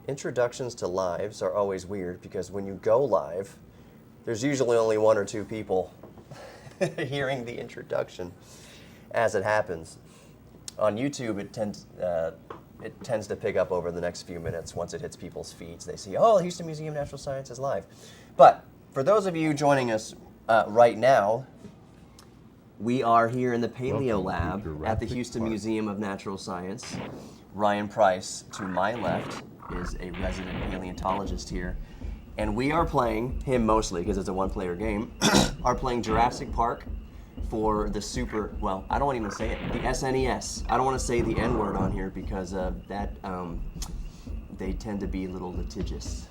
Introductions to lives are always weird because when you go live, there's usually only one or two people hearing the introduction as it happens. On YouTube, it tends to pick up over the next few minutes once it hits people's feeds. They see, oh, the Houston Museum of Natural Science is live. But for those of you joining us right now, we are here in the Paleo Lab at the Houston Museum of Natural Science. Ryan Price, to my left, is a resident paleontologist here. And we are playing, him mostly because it's a one-player game, are playing Jurassic Park for the well, I don't want to even say it, the SNES. I don't want to say the N-word on here because they tend to be a little litigious.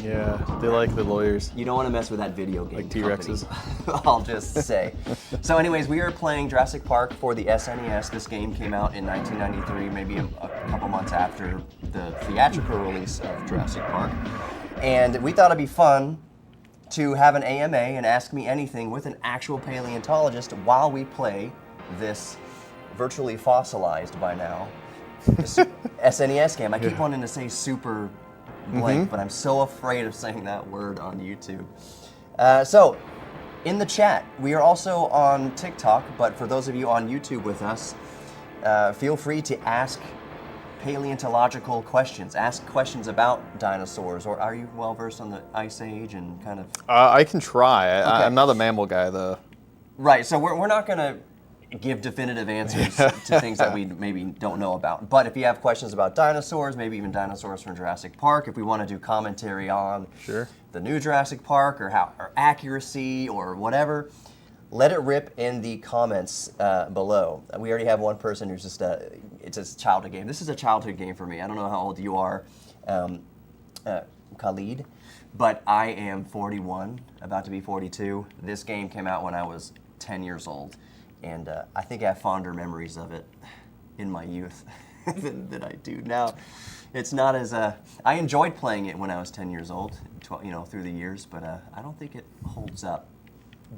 Yeah, they like the lawyers. You don't want to mess with that video game like T-Rexes. I'll just say. So anyways, we are playing Jurassic Park for the SNES. This game came out in 1993, maybe a couple months after the theatrical release of Jurassic Park. And we thought it'd be fun to have an AMA and Ask Me Anything with an actual paleontologist while we play this virtually fossilized by now SNES game. I keep wanting to say super blank, but I'm so afraid of saying that word on YouTube. So, in the chat, we are also on TikTok, but for those of you on YouTube with us, feel free to ask paleontological questions. Ask questions about dinosaurs, or are you well versed on the Ice Age and kind of? I can try. Okay. I'm not a mammal guy though. Right. So we're not gonna give definitive answers to things that we maybe don't know about. But if you have questions about dinosaurs, maybe even dinosaurs from Jurassic Park, if we want to do commentary on the new Jurassic Park or accuracy or whatever, let it rip in the comments below. We already have one person who's just it's a childhood game. This is a childhood game for me. I don't know how old you are, Khalid, but I am 41, about to be 42. This game came out when I was 10 years old, and I think I have fonder memories of it in my youth than I do now. It's not as I enjoyed playing it when I was 10 years old, through the years, but I don't think it holds up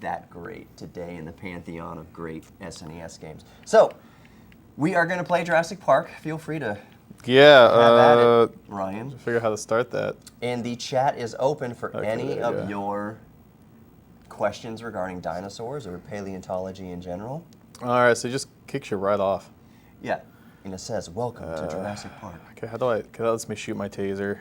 that great today in the pantheon of great SNES games. So, we are going to play Jurassic Park. Feel free to have at it, Ryan. Figure out how to start that. And the chat is open for any of your questions regarding dinosaurs or paleontology in general. All right, so it just kicks you right off. Yeah, and it says, welcome to Jurassic Park. Okay, that lets me shoot my taser.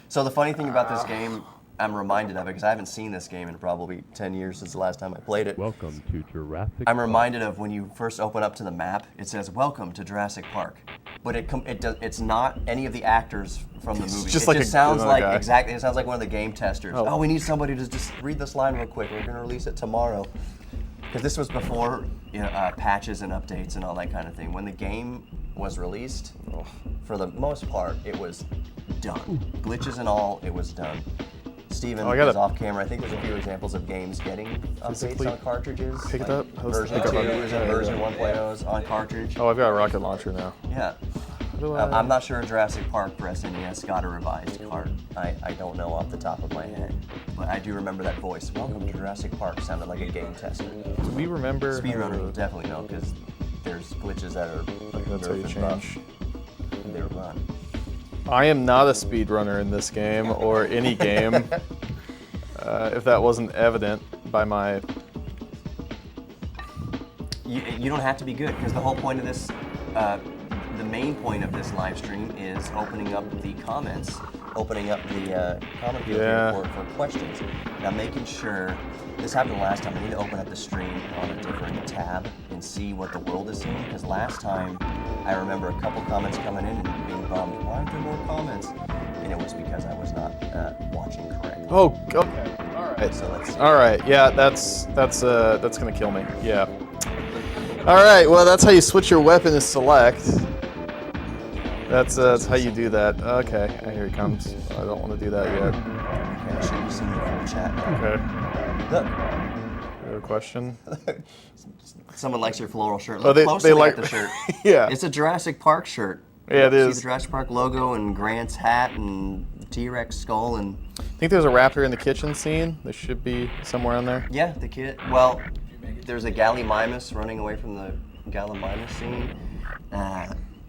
So the funny thing about this game, I'm reminded of it because I haven't seen this game in probably 10 years since the last time I played it. Welcome to Jurassic Park. I'm reminded of when you first open up to the map, it says, welcome to Jurassic Park. But it's not any of the actors from the movie. Just it like just sounds like guy. exactly. It sounds like one of the game testers. Oh, we need somebody to just read this line real quick. We're going to release it tomorrow. Because this was before patches and updates and all that kind of thing. When the game was released, for the most part, it was done. Glitches and all, it was done. Steven is off camera. I think there's a few examples of games getting updates on cartridges. Pick it up. Version 2 is and version 1.0 on cartridge. Oh, I've got a rocket launcher now. Yeah. I'm not sure Jurassic Park for SNES got a revised cart. I don't know off the top of my head. But I do remember that voice. Welcome to Jurassic Park. Sounded like a game tester. Do we remember? Speedrunner will definitely know because there's glitches that are that's how you change their run. I am not a speedrunner in this game or any game. If that wasn't evident by my... You don't have to be good because the whole point of this, the main point of this live stream is opening up the comments, opening up the comment field here for questions. Now making sure, this happened last time, I need to open up the stream on a different tab and see what the world is seeing because last time I remember a couple comments coming in and being bummed. Why aren't there more comments? And it was because I was not watching correctly. Oh, okay. All right. So let's see. All right. Yeah, that's gonna kill me. Yeah. All right. Well, that's how you switch your weapon is select. That's how you do that. Okay. Here he comes. I don't want to do that yet. Okay, I should be seeing the full chat. Okay. Look. You have a question? Someone likes your floral shirt. Oh, Look closely like at the shirt. Yeah. It's a Jurassic Park shirt. Yeah, it is. See the Jurassic Park logo and Grant's hat and the T-Rex skull and... I think there's a raptor in the kitchen scene. There should be somewhere on there. Yeah, the kid. Well, there's a Gallimimus running away from the Gallimimus scene.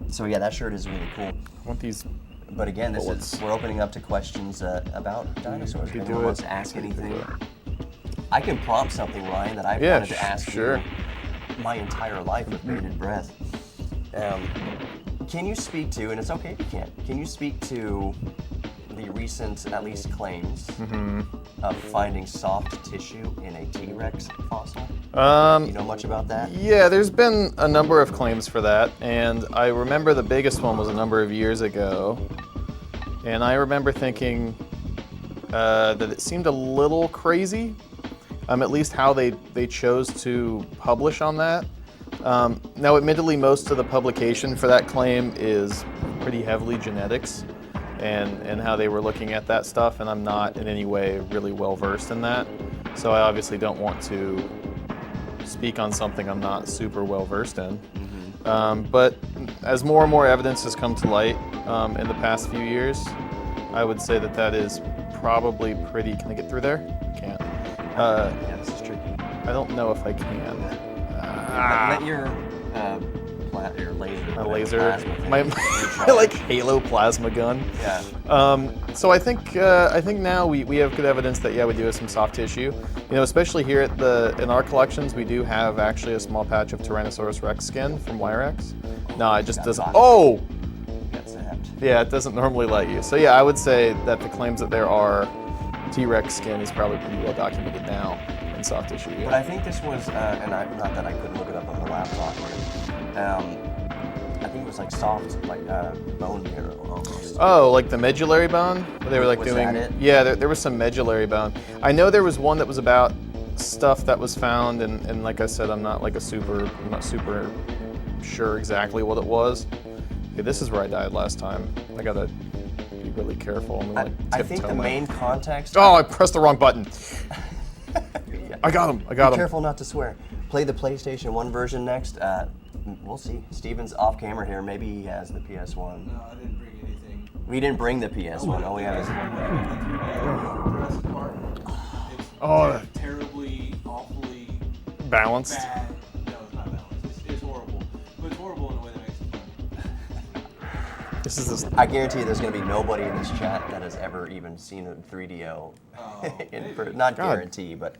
So yeah, that shirt is really cool. I want these But again, we're opening up to questions about dinosaurs. If anyone wants to ask anything, I can prompt something, Ryan, that I've wanted to ask you my entire life with bated breath. Can you speak to, and it's okay if you can't, can you speak to the recent, at least, claims of finding soft tissue in a T-Rex fossil? Do you know much about that? Yeah, there's been a number of claims for that, and I remember the biggest one was a number of years ago, and I remember thinking that it seemed a little crazy, at least how they chose to publish on that. Now, admittedly, most of the publication for that claim is pretty heavily genetics and how they were looking at that stuff, and I'm not in any way really well versed in that. So I obviously don't want to speak on something I'm not super well versed in. But as more and more evidence has come to light in the past few years, I would say that is probably pretty. Can I get through there? I can't. Yeah, this is tricky. I don't know if I can. Let your laser. My laser. My like Halo plasma gun. Yeah. So I think now we have good evidence that we do have some soft tissue. Especially here in our collections, we do have actually a small patch of Tyrannosaurus Rex skin from Wirex. No, it just doesn't. Oh. That's zapped. Yeah, it doesn't normally let you. So yeah, I would say that the claims that there are T-Rex skin is probably pretty well documented now in soft tissue. Yeah. But I think this was, not that I couldn't look it up on the laptop. I think it was like soft, like bone marrow almost. Oh, like the medullary bone? They were like was doing. That it? Yeah, there was some medullary bone. I know there was one that was about stuff that was found, and like I said, I'm not super sure exactly what it was. Okay, this is where I died last time. I gotta be really careful. I think the main context. Oh, I pressed the wrong button. I got him. Be careful not to swear. Play the PlayStation 1 version next. We'll see. Steven's off camera here. Maybe he has the PS1. No, I didn't bring anything. We didn't bring the PS1. All we have is. Jurassic Park. It's terribly, awfully Balanced. bad. No, it's not balanced. It's horrible. But it's horrible in a way that makes it fun. This is this. I guarantee you there's going to be nobody in this chat that has ever even seen a 3DO. Not guarantee, but.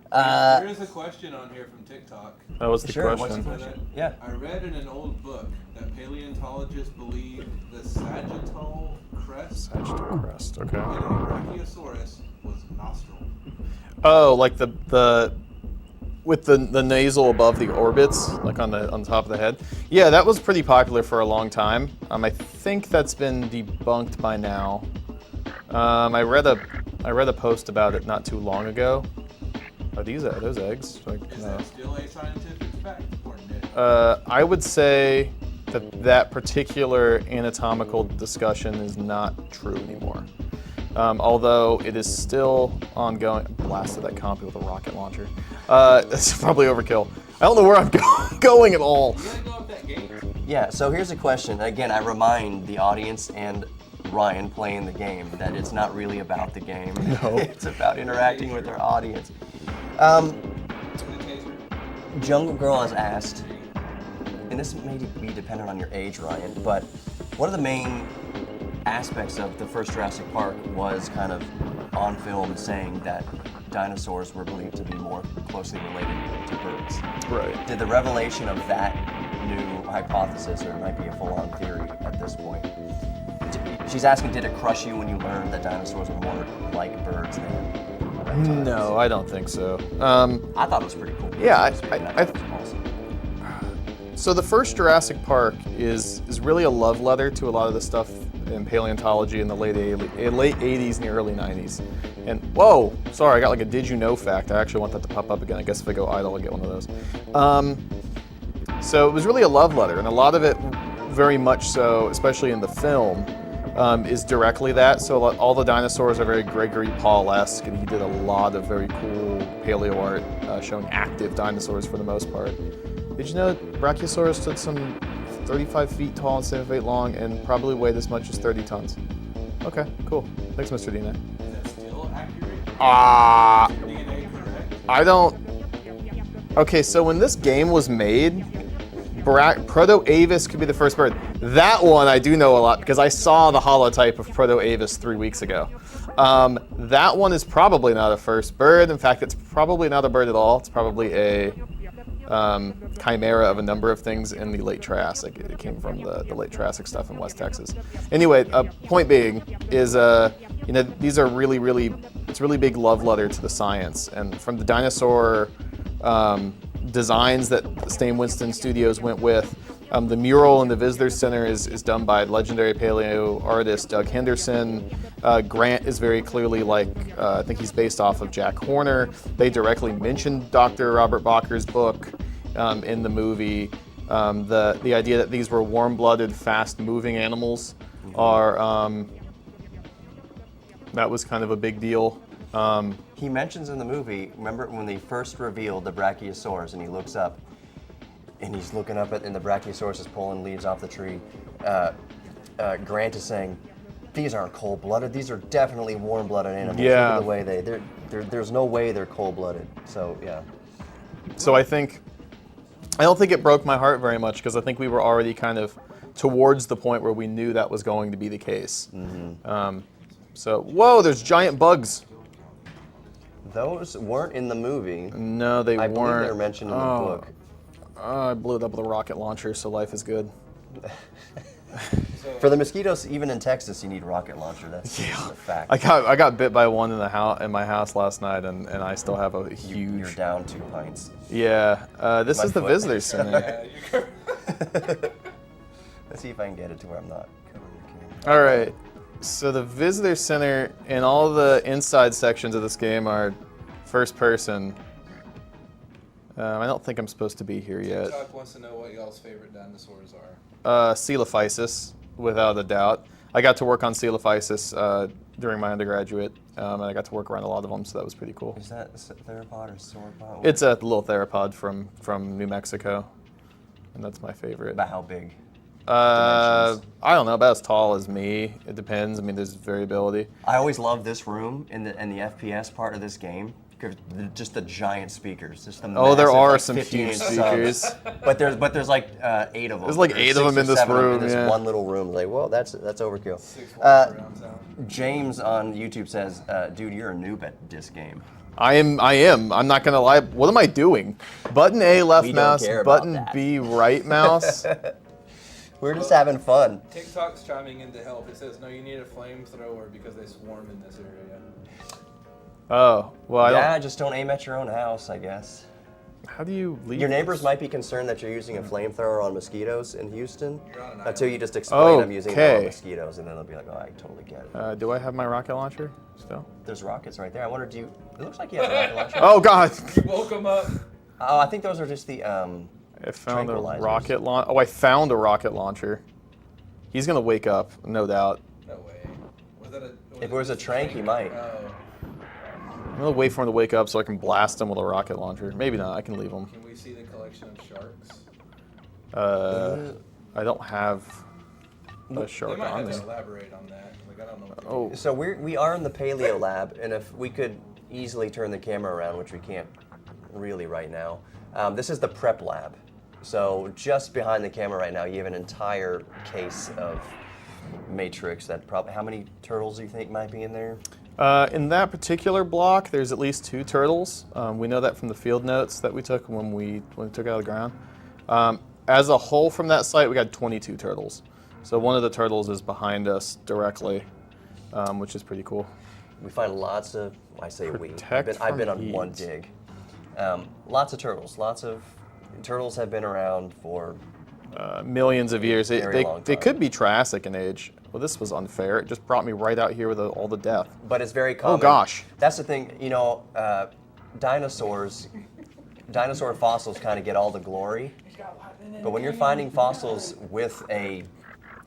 There is a question on here from TikTok. That was the Sure, question. what's the question? Yeah. I read in an old book that paleontologists believe the sagittal crest Sagittal crest. Okay. in a Brachiosaurus was nostril. Oh, like the with the nasal above the orbits, like on top of the head. Yeah, that was pretty popular for a long time. I think that's been debunked by now. I read a post about it not too long ago. Are those eggs? Is that still a scientific fact or no? I would say that particular anatomical discussion is not true anymore. Although it is still ongoing. Blasted that compy with a rocket launcher. That's probably overkill. I don't know where I'm going at all. You gotta go up that gate. Yeah, so here's a question. Again, I remind the audience and Ryan playing the game that it's not really about the game. No. It's about interacting with our audience. Jungle Girl has asked, and this may be dependent on your age, Ryan, but one of the main aspects of the first Jurassic Park was kind of on film saying that dinosaurs were believed to be more closely related to birds. Right. Did the revelation of that new hypothesis, or it might be a full-on theory at this point, she's asking, did it crush you when you learned that dinosaurs were more like birds than reptiles? No, I don't think so. I thought it was pretty cool. Yeah, I thought it was awesome. So the first Jurassic Park is really a love letter to a lot of the stuff in paleontology in the late 80s and the early 90s. And whoa, sorry, I got like a did you know fact. I actually want that to pop up again. I guess if I go idle, I'll get one of those. So it was really a love letter, and a lot of it, very much so, especially in the film, is directly that. So all the dinosaurs are very Gregory Paul-esque, and he did a lot of very cool paleo art showing active dinosaurs for the most part. Did you know Brachiosaurus stood some 35 feet tall and 7 feet long and probably weighed as much as 30 tons? Okay, cool. Thanks, Mr. Dina. Is that still accurate? DNA correct? I don't... Okay, so when this game was made, Proto-Avis could be the first bird. That one I do know a lot because I saw the holotype of Proto-Avis 3 weeks ago. That one is probably not a first bird. In fact, it's probably not a bird at all. It's probably a chimera of a number of things in the late Triassic. It came from the late Triassic stuff in West Texas. Anyway, point being is, these are it's really big love letter to the science. And from the dinosaur designs that Stain Winston Studios went with, the mural in the Visitor Center is done by legendary paleo artist Doug Henderson. Grant is very clearly I think he's based off of Jack Horner. They directly mentioned Dr. Robert Bacher's book in the movie. The idea that these were warm-blooded, fast-moving animals that was kind of a big deal. He mentions in the movie, remember when they first revealed the Brachiosaurus and he looks up and he's looking up and the Brachiosaurus is pulling leaves off the tree. Grant is saying, these aren't cold-blooded, these are definitely warm-blooded animals. Yeah. Look at the way there's no way they're cold-blooded. So, yeah. So I don't think it broke my heart very much because I think we were already kind of towards the point where we knew that was going to be the case. Mm-hmm. Whoa, there's giant bugs. Those weren't in the movie. No, they weren't. I believe they were mentioned in the book. I blew it up with a rocket launcher, so life is good. For the mosquitoes, even in Texas, you need rocket launcher. That's a fact. I got bit by one in my house last night, and I still have a huge. You're down 2 pints. Yeah, this is the foot. visitor center. Let's see if I can get it to where I'm not covering the camera. All right, so the visitor center and all the inside sections of this game are first person. I don't think I'm supposed to be here yet. TikTok wants to know what y'all's favorite dinosaurs Uh, are. Coelophysis, without a doubt. I got to work on Coelophysis during my undergraduate, and I got to work around a lot of them, so that was pretty cool. Is that a theropod or sauropod? It's a little theropod from New Mexico, and that's my favorite. About how big? I don't know, about as tall as me. It depends. I mean, there's variability. I always love this room in the FPS part of this game. Just the giant speakers. Just the massive, there are like, some 15 huge inch speakers. subs. But there's like 8 of them. There's like Or 8 of 6 them or in this 7 of them room, In this yeah. one little room. Like, well, that's overkill. 6 volts around town. James on YouTube says, "Dude, you're a noob at this game." I am. I'm not gonna lie. What am I doing? Button A left We don't mouse. care about Button that. B right mouse. We're just having fun. TikTok's chiming in to help. It says, no, you need a flamethrower because they swarm in this area. Oh well, I Yeah, don't. just don't aim at your own house, I guess. How do you leave? Your neighbors this? might be concerned that you're using a flamethrower on mosquitoes in Houston You're on an until you just explain I'm using them on Okay. mosquitoes, and then they'll be like, "Oh, I totally get it." Do I have my rocket launcher still? There's rockets right there. I wonder, It looks like you have a rocket launcher. Oh God! You woke them up. Oh, I think those are just the. I found a Tranquilizers. rocket launcher. Oh, I found a rocket launcher. He's gonna wake up, no doubt. No way. Was that If it was a trank, he might. Oh. I'm gonna wait for him to wake up so I can blast him with a rocket launcher. Maybe not. I can leave him. Can we see the collection of sharks? I don't have a shark They might on have to me. elaborate on that. Like, I don't know. What they Oh, So we are in the paleo lab, and if we could easily turn the camera around, which we can't really right now, this is the prep lab. So just behind the camera right now, you have an entire case of matrix that probably. How many turtles do you think might be in there? in that particular block, there's at least 2 turtles. We know that from the field notes that we took when we took it out of the ground. As a whole from that site, we got 22 turtles. So one of the turtles is behind us directly, which is pretty cool. We find lots of. I say we. Protect I've been from on one heat. dig. Lots of turtles. Lots of turtles have been around for. Millions of years. Very long They time. could be Triassic in age. Well, this was unfair. It just brought me right out here with all the death. But it's very common. Oh gosh. That's the thing. You know, dinosaurs. Dinosaur fossils kind of get all the glory. But when you're finding fossils with a,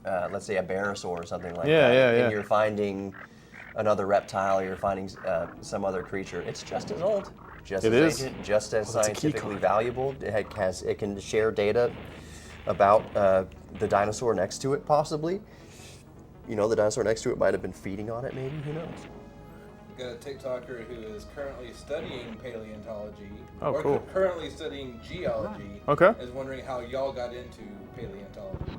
let's say a barosaur or something like that, yeah. and you're finding another reptile, or you're finding some other creature, it's just as old, just It as is. ancient, just as Well, that's a key scientifically card. valuable. It can share data about the dinosaur next to it, possibly. You know, the dinosaur next to it might have been feeding on it, maybe. Who knows? a TikToker who is currently studying paleontology, Oh, or cool. currently studying geology. Okay. Is wondering how y'all got into paleontology.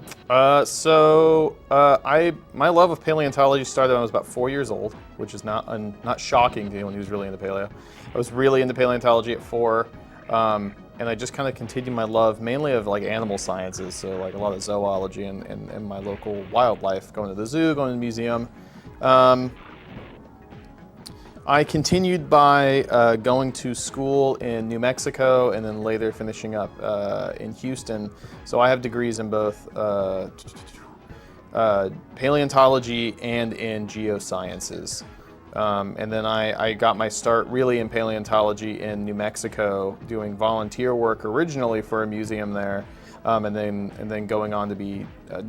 My love of paleontology started when I was about 4 years old, which is not shocking to anyone who's really into paleo. I was really into paleontology at 4, and I just kind of continued my love mainly of like animal sciences, so like a lot of zoology and my local wildlife, going to the zoo, going to the museum. I continued by going to school in New Mexico and then later finishing up in Houston. So I have degrees in both paleontology and in geosciences. And then I got my start really in paleontology in New Mexico, doing volunteer work originally for a museum there, and then going on to be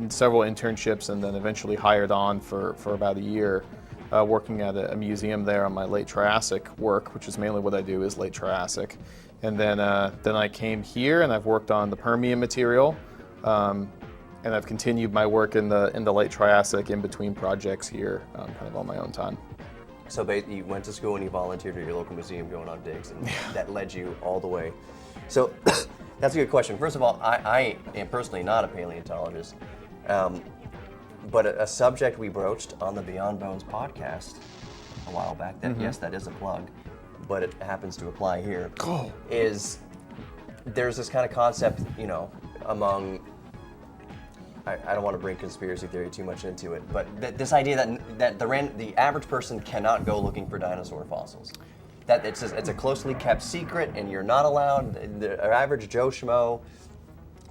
several internships and then eventually hired on for about a year. Working at a museum there on my late Triassic work, which is mainly what I do is late Triassic. And then I came here and I've worked on the Permian material, and I've continued my work in the late Triassic in between projects here, kind of on my own time. So you went to school and you volunteered at your local museum going on digs, and that led you all the way. So that's a good question. First of all, I am personally not a paleontologist. But a subject we broached on the Beyond Bones podcast a while back, that yes, that is a plug, but it happens to apply here, is there's this kind of concept, among, I don't want to bring conspiracy theory too much into it, but this idea that the average person cannot go looking for dinosaur fossils. That it's a closely kept secret and you're not allowed, the average Joe Schmo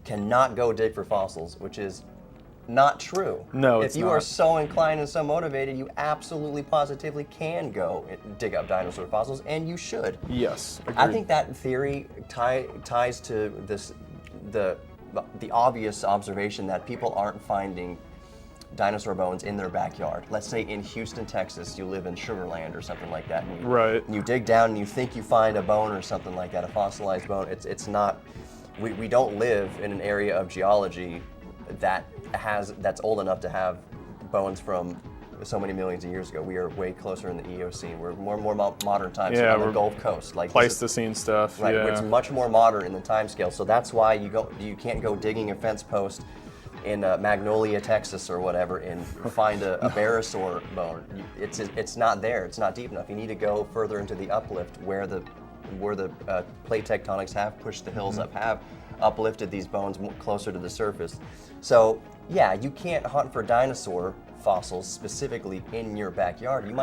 cannot go dig for fossils, which is not true. No, if it's you not. are so inclined and so motivated, you absolutely positively can go dig up dinosaur fossils, and you should. Yes, agreed. I think that theory ties to the obvious observation that people aren't finding dinosaur bones in their backyard. Let's say in Houston, Texas, you live in Sugar Land or something like that, and you dig down and you think you find a bone or something like that, a fossilized bone. It's not. We don't live in an area of geology that's old enough to have bones from so many millions of years ago. We are way closer in the Eocene. We're more modern times on the Gulf Coast, like Pleistocene stuff. right? Yeah. It's much more modern in the time scale. So that's why you can't go digging a fence post in Magnolia, Texas, or whatever, and find a barosaur bone. It's not there. It's not deep enough. You need to go further into the uplift where the plate tectonics have pushed the hills up, have uplifted these bones closer to the surface. So yeah, you can't hunt for dinosaur fossils specifically in your backyard. You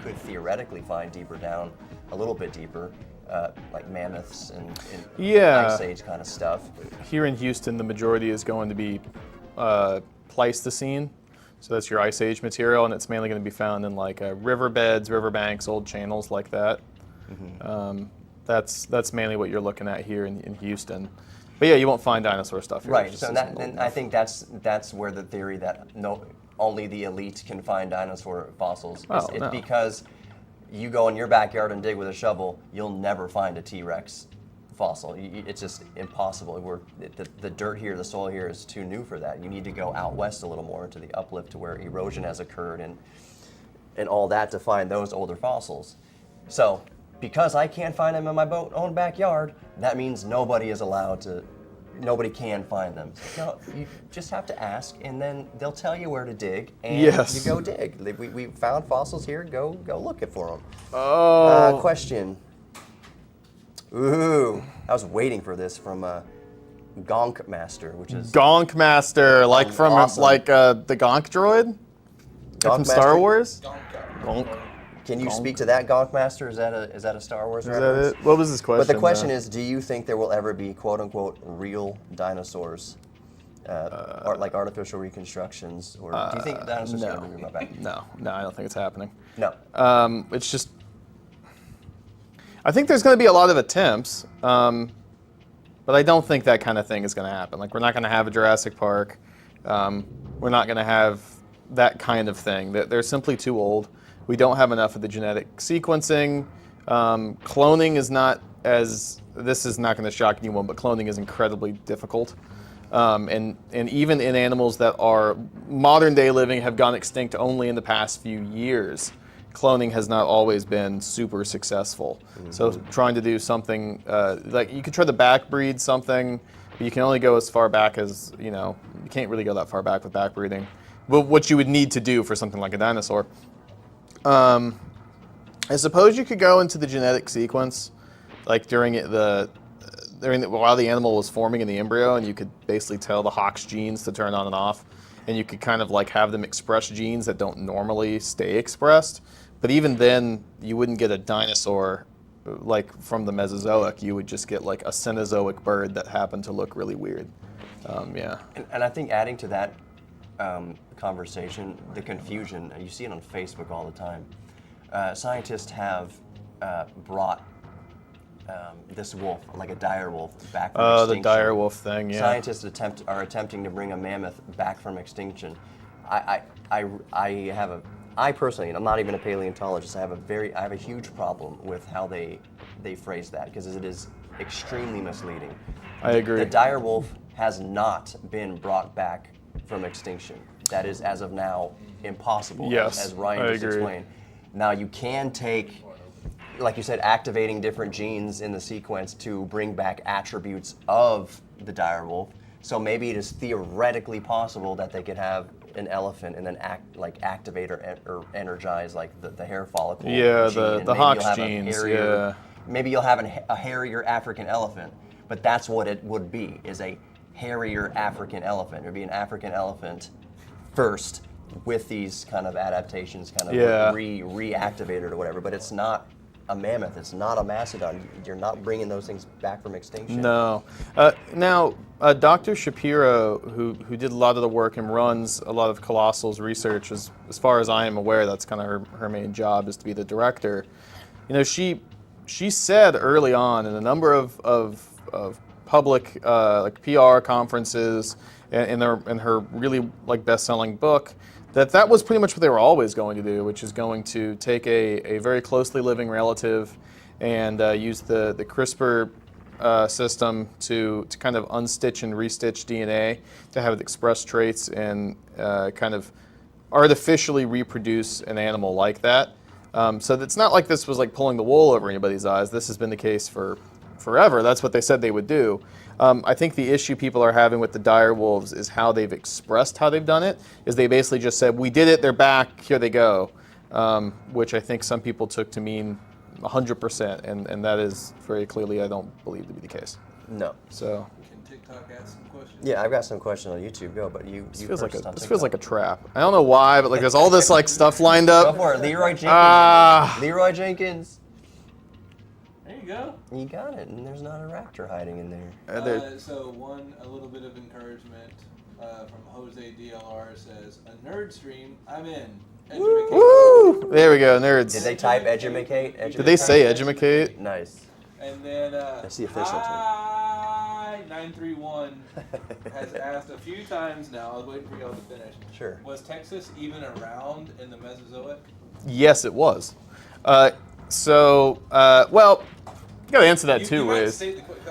could theoretically find deeper down, a little bit deeper, like mammoths and Ice Age kind of stuff. Here in Houston, the majority is going to be Pleistocene. So that's your Ice Age material, and it's mainly going to be found in like riverbeds, riverbanks, old channels like that. Mm-hmm. That's mainly what you're looking at here in Houston. But yeah, you won't find dinosaur stuff here. Right. So I think that's where the theory that only the elite can find dinosaur fossils. It's because you go in your backyard and dig with a shovel, you'll never find a T-Rex fossil. It's just impossible. The dirt here, the soil here is too new for that. You need to go out west a little more into the uplift to where erosion has occurred and all that to find those older fossils. So because I can't find them in my own backyard, that means nobody can find them. So you just have to ask, and then they'll tell you where to dig, and you go dig. We found fossils here. Go look for them. Oh. Question. Ooh, I was waiting for this from Gonk Master, which is Gonk Master, like from awesome. The Gonk droid from Star Wars. Gonk. Can you speak to that, Gonk Master? Is that a Star Wars reference? Is that it? What was his question? But the question is, do you think there will ever be quote unquote real dinosaurs, or like artificial reconstructions, or do you think dinosaurs are going to be brought back? No, I don't think it's happening. No. It's just, I think there's going to be a lot of attempts, but I don't think that kind of thing is going to happen. Like, we're not going to have a Jurassic Park. We're not going to have that kind of thing. They're simply too old. We don't have enough of the genetic sequencing. Cloning is not this is not going to shock anyone, but cloning is incredibly difficult. And even in animals that are modern day living have gone extinct only in the past few years. cloning has not always been super successful. So trying to do something like you could try to backbreed something, but you can only go as far back as you can't really go that far back with backbreeding. But what you would need to do for something like a dinosaur. I suppose you could go into the genetic sequence, like while the animal was forming in the embryo, and you could basically tell the Hox genes to turn on and off, and you could kind of like have them express genes that don't normally stay expressed. But even then, you wouldn't get a dinosaur like from the Mesozoic. You would just get like a Cenozoic bird that happened to look really weird. Yeah. And I think adding to that conversation, the confusion, you see it on Facebook all the time. Scientists have brought this wolf, like a dire wolf, back from extinction. The dire wolf thing, yeah. Scientists are attempting to bring a mammoth back from extinction. I personally, and I'm not even a paleontologist, I have a huge problem with how they phrase that, because it is extremely misleading. I agree. The dire wolf has not been brought back from extinction. That is, as of now, impossible, yes, as Ryan just explained. Now, you can take, like you said, activating different genes in the sequence to bring back attributes of the dire wolf. So maybe it is theoretically possible that they could have an elephant and then activate or energize like the hair follicle. Yeah, gene, the Hox genes. Yeah. Maybe you'll have a hairier African elephant, but that's what it would be, is a hairier African elephant. It would be an African elephant first with these kind of adaptations, kind of reactivated or whatever. But it's not a mammoth. It's not a mastodon. You're not bringing those things back from extinction. No. Now, Dr. Shapiro, who did a lot of the work and runs a lot of Colossal's research, as far as I am aware, that's kind of her main job, is to be the director. She said early on in a number of public like PR conferences and in her really like best-selling book, that was pretty much what they were always going to do, which is going to take a very closely living relative and use the CRISPR system to kind of unstitch and restitch DNA to have it express traits and kind of artificially reproduce an animal like that. So it's not like this was like pulling the wool over anybody's eyes. This has been the case for forever. That's what they said they would do. I think the issue people are having with the dire wolves is how they've expressed how they've done it, is they basically just said, we did it, they're back, here they go, which I think some people took to mean 100%, and that is very clearly, I don't believe to be the case. No. So. Can TikTok ask some questions? Yeah, I've got some questions on YouTube. Go, but this feels like a trap. I don't know why, but like there's all this like stuff lined up. Go for it, Leroy Jenkins. Leroy Jenkins. There you go. You got it, and there's not a raptor hiding in there. So a little bit of encouragement from Jose DLR says, a nerd stream, I'm in. Woo! There we go, nerds. Did they type edumacate? Did they say edumacate? Nice. And then that's the official term. 931 has asked a few times now, I was waiting for y'all to finish. Sure. Was Texas even around in the Mesozoic? Yes, it was. Well, you gotta answer that two ways.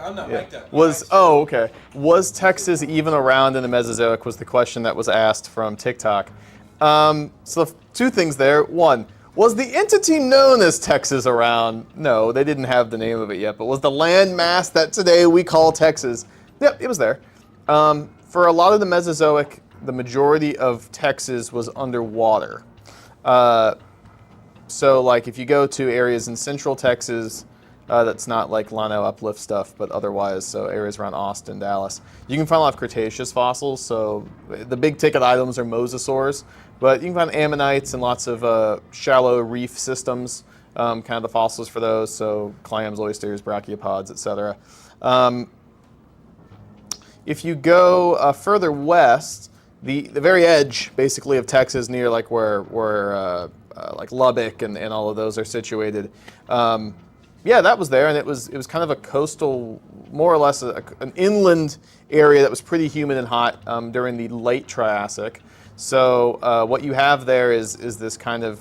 I'm not mic'd up. Okay. Was Texas even around in the Mesozoic was the question that was asked from TikTok. So two things there. One, was the entity known as Texas around? No, they didn't have the name of it yet, but was the land mass that today we call Texas? Yep, it was there. For a lot of the Mesozoic, the majority of Texas was underwater. So like if you go to areas in central Texas, that's not like Llano uplift stuff, but otherwise, so areas around Austin, Dallas, you can find a lot of Cretaceous fossils. So the big ticket items are mosasaurs, but you can find ammonites and lots of shallow reef systems, kind of the fossils for those. So clams, oysters, brachiopods, etc. If you go further west, the very edge, basically, of Texas, near like where like Lubbock and all of those are situated. Yeah, that was there, and it was kind of a coastal, more or less an inland area that was pretty humid and hot during the late Triassic. So what you have there is this kind of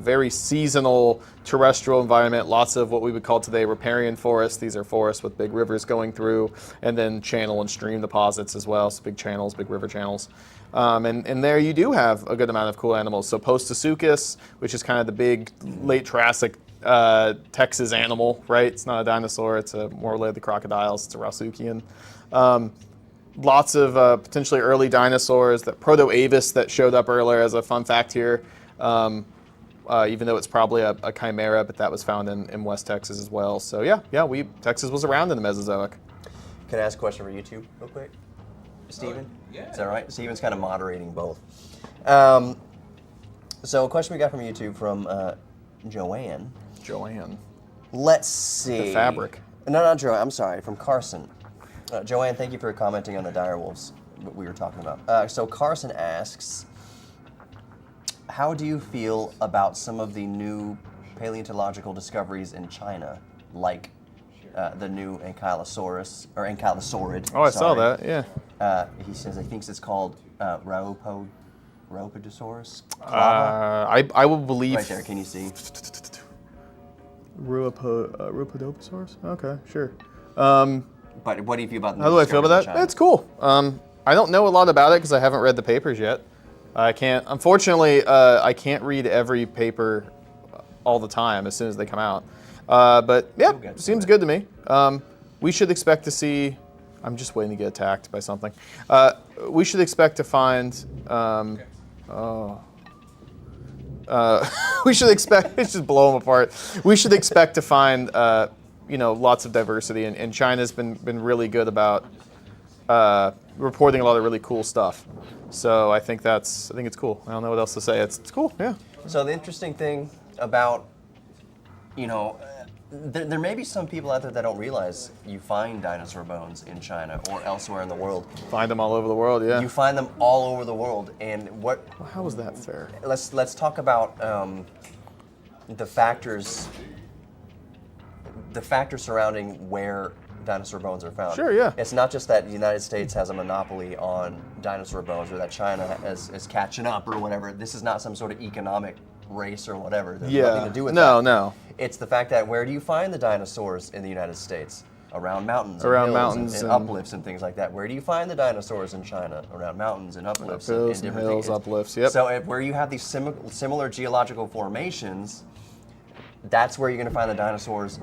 very seasonal terrestrial environment. Lots of what we would call today riparian forests. These are forests with big rivers going through, and then channel and stream deposits as well. So big channels, big river channels. And there you do have a good amount of cool animals. So Postosuchus, which is kind of the big late Triassic Texas animal, right? It's not a dinosaur. It's more related to crocodiles. It's a Rausuchian. Lots of potentially early dinosaurs. That Proto-Avis that showed up earlier as a fun fact here, even though it's probably a chimera, but that was found in West Texas as well. So yeah, Texas was around in the Mesozoic. Can I ask a question for YouTube real quick? Steven? Yeah. Is that right? Steven's kind of moderating both. So a question we got from YouTube from Joanne. Joanne. Let's see. The fabric. No, not Joanne. I'm sorry. From Carson. Joanne, thank you for commenting on the direwolves what we were talking about. So Carson asks, how do you feel about some of the new paleontological discoveries in China, like the new Ankylosaurus, or Ankylosaurid? Oh, I saw that, yeah. He says he thinks it's called Rhodopodosaurus. I will believe... Right there, can you see? Rhodopodosaurus? Okay, sure. But what do you feel about the How do I feel about that? China? It's cool. I don't know a lot about it because I haven't read the papers yet. Unfortunately, I can't read every paper all the time as soon as they come out. But yeah, seems good to me. We should expect to see, I'm just waiting to get attacked by something. We should expect to find, we should expect, it's just blow them apart. We should expect to find, lots of diversity, and China's been really good about reporting a lot of really cool stuff. So I think it's cool. I don't know what else to say. It's cool, yeah. So the interesting thing about, there may be some people out there that don't realize you find dinosaur bones in China or elsewhere in the world. Find them all over the world, yeah. You find them all over the world, and Well, how is that fair? Let's talk about the factors surrounding where dinosaur bones are found. Sure, yeah. It's not just that the United States has a monopoly on dinosaur bones, or that China is catching up or whatever. This is not some sort of economic race or whatever. There's nothing to do with that. No. It's the fact that where do you find the dinosaurs in the United States? Around mountains, Around and hills, mountains and uplifts and things like that. Where do you find the dinosaurs in China? Around mountains and uplifts and Hills and different hills, things. uplifts, yep. So where you have these similar geological formations, that's where you're going to find the dinosaurs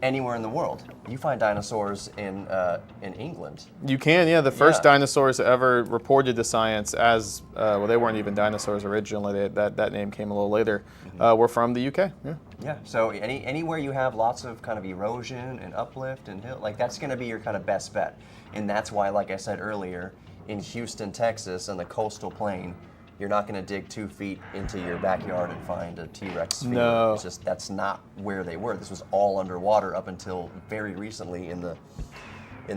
anywhere in the world. You find dinosaurs in England. You can, yeah. The first Yeah. dinosaurs ever reported to science as, they weren't even dinosaurs originally. That name came a little later. Were from the UK, yeah. Yeah, so anywhere you have lots of kind of erosion and uplift and hill, like that's going to be your kind of best bet. And that's why, like I said earlier, in Houston, Texas, and the coastal plain, you're not going to dig 2 feet into your backyard and find a T-Rex sphere. No. It's just, that's not where they were. This was all underwater up until very recently in the The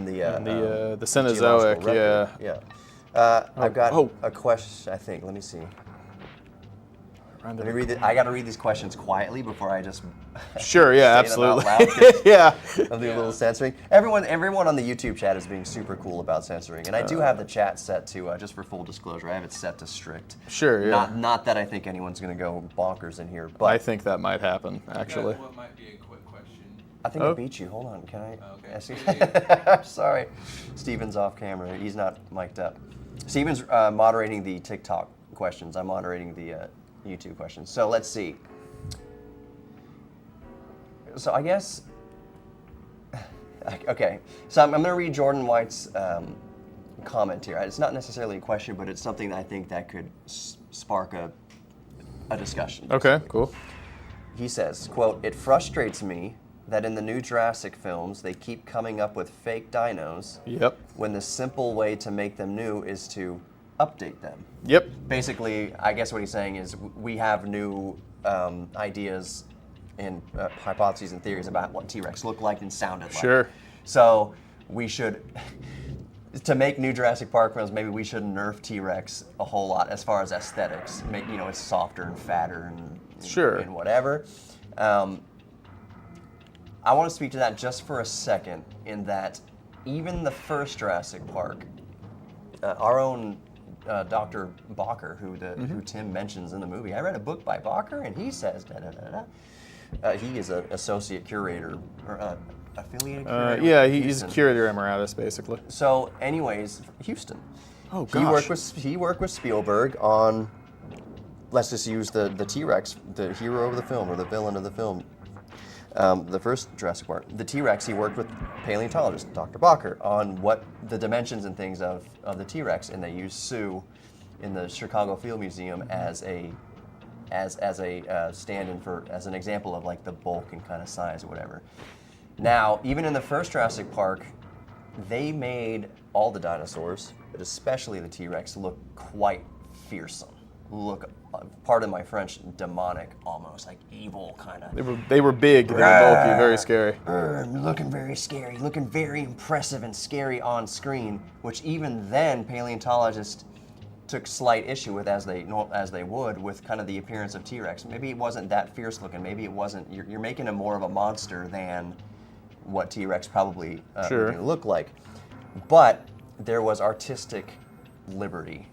Cenozoic, geological yeah. record. Yeah. I've got oh. a question, I think. Let me see. Around Let me read it. I got to read these questions quietly before I just Sure, yeah, say them out absolutely. loud, 'cause yeah. I'll do a little censoring. Everyone on the YouTube chat is being super cool about censoring, and I do have the chat set to just for full disclosure. I have it set to strict. Sure, yeah. Not that I think anyone's going to go bonkers in here, but I think that might happen, actually. What might be a quick question? I think Oh. I beat you. Hold on, can I? Okay. ask you? Yeah, I'm sorry. Steven's off camera. He's not mic'd up. Steven's moderating the TikTok questions. I'm moderating the YouTube questions. So let's see. So I guess, okay. So I'm going to read Jordan White's comment here. It's not necessarily a question, but it's something that I think that could spark a discussion. Okay, cool. He says, quote, "It frustrates me that in the new Jurassic films, they keep coming up with fake dinos Yep. when the simple way to make them new is to update them." Yep. Basically, I guess what he's saying is we have new ideas and hypotheses and theories about what T-Rex looked like and sounded like. Sure. So we should, to make new Jurassic Park films, maybe we should nerf T-Rex a whole lot as far as aesthetics. Make, it's softer and fatter and Sure. and whatever. I want to speak to that just for a second, in that even the first Jurassic Park, our own Dr. Bacher, who Tim mentions in the movie. I read a book by Bacher, and he says da da da da. He is an associate curator or affiliated curator. Yeah, with he's Houston. curator emeritus, basically. So, anyways, Houston. Oh gosh. He worked with Spielberg on. Let's just use the T-Rex, the hero of the film or the villain of the film. The first Jurassic Park, the T-Rex, he worked with paleontologist Dr. Bacher on what the dimensions and things of the T-Rex, and they used Sue in the Chicago Field Museum as a stand-in for, as an example of like the bulk and kind of size or whatever. Now, even in the first Jurassic Park, they made all the dinosaurs, but especially the T-Rex, look quite fearsome. Look, pardon my French, demonic almost, like evil kind of. They were big, they were bulky, very scary. Looking very scary, looking very impressive and scary on screen, which even then paleontologists took slight issue with, as they would, with kind of the appearance of T-Rex. Maybe it wasn't that fierce looking. Maybe it wasn't. You're making him more of a monster than what T-Rex probably would look like. But there was artistic liberty.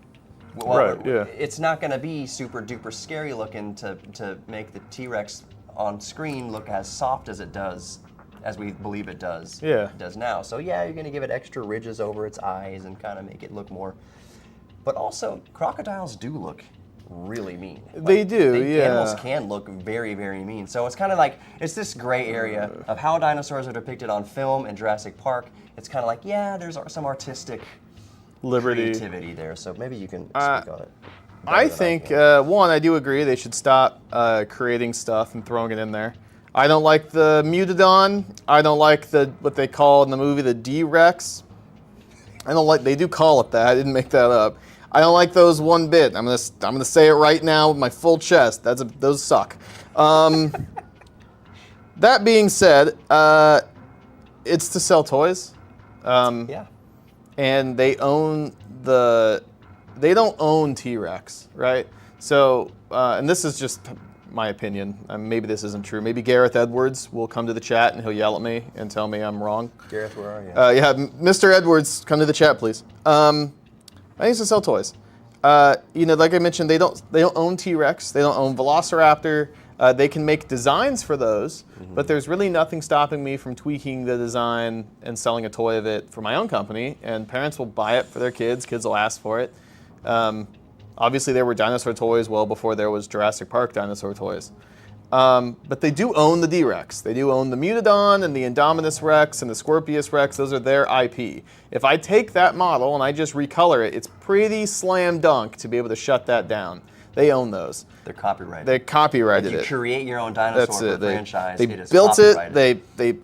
Well, right, yeah. It's not going to be super duper scary looking to make the T-Rex on screen look as soft as it does, as we believe it does. Yeah. It does now. So yeah, you're going to give it extra ridges over its eyes and kind of make it look more. But also, crocodiles do look really mean. They do, yeah. Animals can look very, very mean. So it's kind of like, it's this gray area of how dinosaurs are depicted on film in Jurassic Park. It's kind of like, yeah, there's some artistic liberty, creativity there. So maybe you can speak on it. I think, one, I do agree they should stop creating stuff and throwing it in there. I don't like the Mutodon. I don't like what they call in the movie the D-Rex. I don't like, they do call it that. I didn't make that up. I don't like those one bit. I'm gonna say it right now with my full chest. Those suck. That being said, it's to sell toys. Yeah. And they don't own T-Rex, right? So, and this is just my opinion. Maybe this isn't true. Maybe Gareth Edwards will come to the chat and he'll yell at me and tell me I'm wrong. Gareth, where are you? Yeah, Mr. Edwards, come to the chat, please. I used to sell toys. Like I mentioned, they don't own T-Rex. They don't own Velociraptor. They can make designs for those, but there's really nothing stopping me from tweaking the design and selling a toy of it for my own company, and parents will buy it for their kids. Kids will ask for it. Obviously, there were dinosaur toys well before there was Jurassic Park dinosaur toys. But they do own the D-Rex. They do own the Mutodon and the Indominus Rex and the Scorpius Rex. Those are their IP. If I take that model and I just recolor it, it's pretty slam dunk to be able to shut that down. They own those. They're copyrighted. They copyrighted it. If you create your own dinosaur franchise, they it is built copyrighted. it. They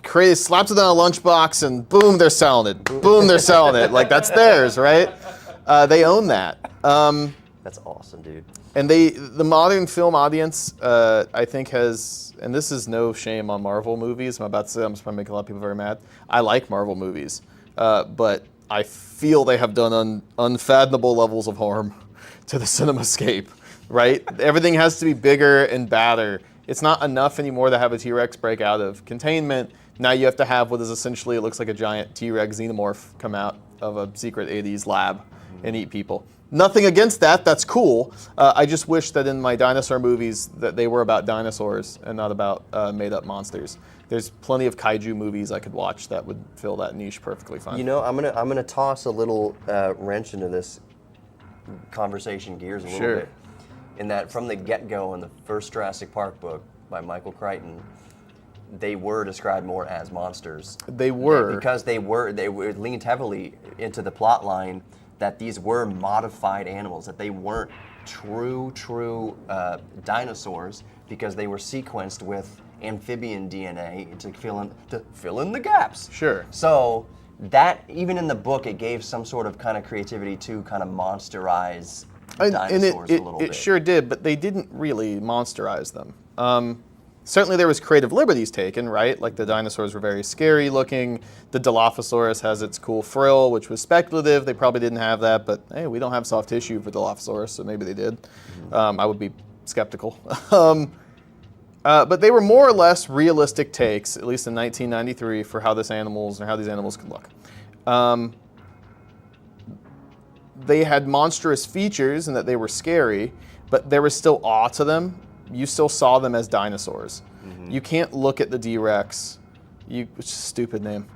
created, slapped it on a lunchbox, and boom, they're selling it. Boom, they're selling it. Like, that's theirs, right? They own that. That's awesome, dude. And the modern film audience, I think, has, and this is no shame on Marvel movies. I'm about to say I'm just going to make a lot of people very mad. I like Marvel movies, but I feel they have done unfathomable levels of harm to the cinemascape, right? Everything has to be bigger and badder. It's not enough anymore to have a T-Rex break out of containment. Now you have to have what is essentially, it looks like a giant T-Rex xenomorph come out of a secret 80s lab and eat people. Nothing against that, that's cool. I just wish that in my dinosaur movies that they were about dinosaurs and not about made-up monsters. There's plenty of kaiju movies I could watch that would fill that niche perfectly fine. You know, I'm gonna toss a little wrench into this conversation gears a little bit. In that from the get-go in the first Jurassic Park book by Michael Crichton, they were described more as monsters. They were. Because they leaned heavily into the plot line that these were modified animals, that they weren't true dinosaurs, because they were sequenced with amphibian DNA to fill in the gaps. Sure. So that, even in the book, it gave some sort of kind of creativity to kind of monsterize dinosaurs a little bit. It sure did, but they didn't really monsterize them. Certainly there was creative liberties taken, right? Like the dinosaurs were very scary looking. The Dilophosaurus has its cool frill, which was speculative. They probably didn't have that, but hey, we don't have soft tissue for Dilophosaurus, so maybe they did. I would be skeptical. But they were more or less realistic takes, at least in 1993, for how these animals could look. they had monstrous features and that they were scary, but there was still awe to them. You still saw them as dinosaurs. You can't look at the D-Rex, which is a stupid name.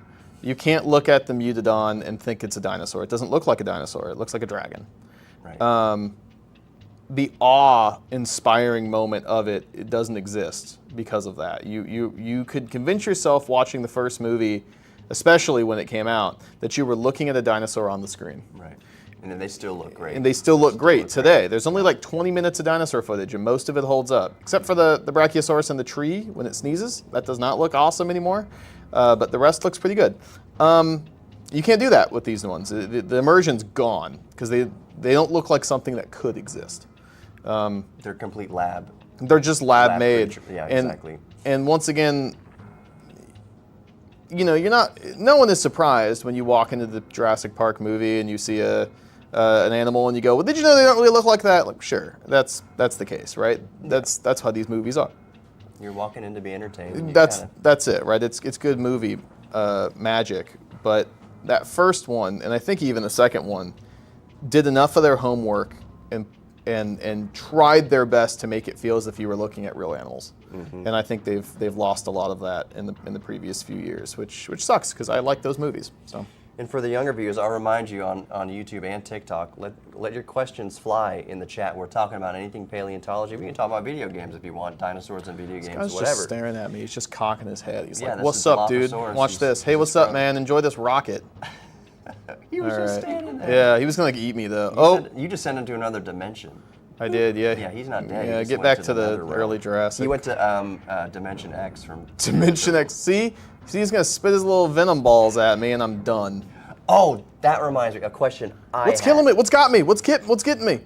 You can't look at the Mutodon and think it's a dinosaur. It doesn't look like a dinosaur. It looks like a dragon. Right. The awe-inspiring moment of it doesn't exist because of that. You could convince yourself watching the first movie, especially when it came out, that you were looking at a dinosaur on the screen. Right. And then they still look great. And they still look great today. There's only like 20 minutes of dinosaur footage, and most of it holds up. Except for the Brachiosaurus in the tree when it sneezes. That does not look awesome anymore. But the rest looks pretty good. You can't do that with these ones. The immersion's gone because they don't look like something that could exist. They're complete lab. They're just lab made. Yeah, exactly. And once again, you know, no one is surprised when you walk into the Jurassic Park movie and you see an animal and you go, well, did you know they don't really look like that? Like, sure, that's the case, right? That's how these movies are. You're walking in to be entertained. That's it, right? It's good movie magic, but that first one, and I think even the second one, did enough of their homework and tried their best to make it feel as if you were looking at real animals. And I think they've lost a lot of that in the previous few years, which sucks because I like those movies. So. And for the younger viewers, I'll remind you on YouTube and TikTok, let your questions fly in the chat. We're talking about anything paleontology. We can talk about video games if you want, dinosaurs and video games, This guy's whatever. just staring at me. He's just cocking his head. He's like, this what's is up, dude? Dilophosaurus. Watch this. Hey, He's what's up, man? Enjoy this rocket. He was All just right. standing there. Yeah, he was going to eat me, though. You just sent him to another dimension. I did, yeah. Yeah, he's not dead. He Yeah, just get went back to the another realm. early Jurassic. He went to Dimension X from... Dimension X. See, he's going to spit his little venom balls at me, and I'm done. Oh, that reminds me, a question What's killing me? What's got me? What's getting me?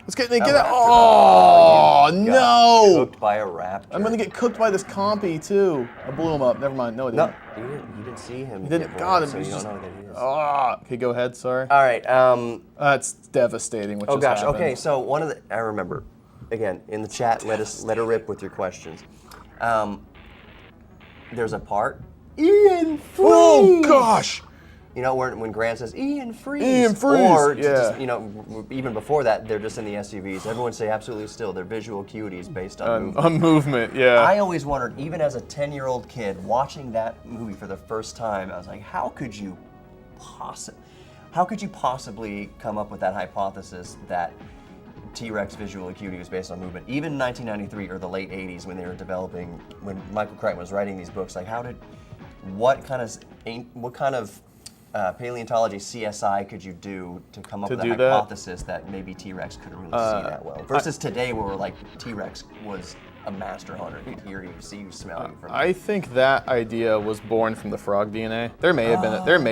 What's getting me? Get out! raptor. Oh, You got no! Cooked by a raptor. I'm going to get cooked by this compy, too. I blew him up. Never mind. No, I didn't. No, you didn't see him. Didn't. get God, blown, it so was you just. don't know that he is. Okay, go ahead. Sorry. All right. That's devastating. What Oh just gosh. happened. Okay. So I remember, again in the chat. Let her rip with your questions. There's a part. Ian Freeze. Oh gosh. You know when Grant says Ian Freeze. Ian Freeze, Or yeah. just, even before that, they're just in the SUVs. Everyone say absolutely still. They're visual cuties based on movement. On movement, yeah. I always wondered, even as a 10-year-old kid watching that movie for the first time, I was like, how could you possibly come up with that hypothesis that T-Rex visual acuity was based on movement? Even in 1993 or the late 80s when they were developing, when Michael Crichton was writing these books, like what kind of paleontology CSI could you do to come up with a hypothesis that maybe T-Rex couldn't really see that well? Versus today where we're like, T-Rex was a master hunter. He'd hear you, see you, smell you. I think that idea was born from the frog DNA. There may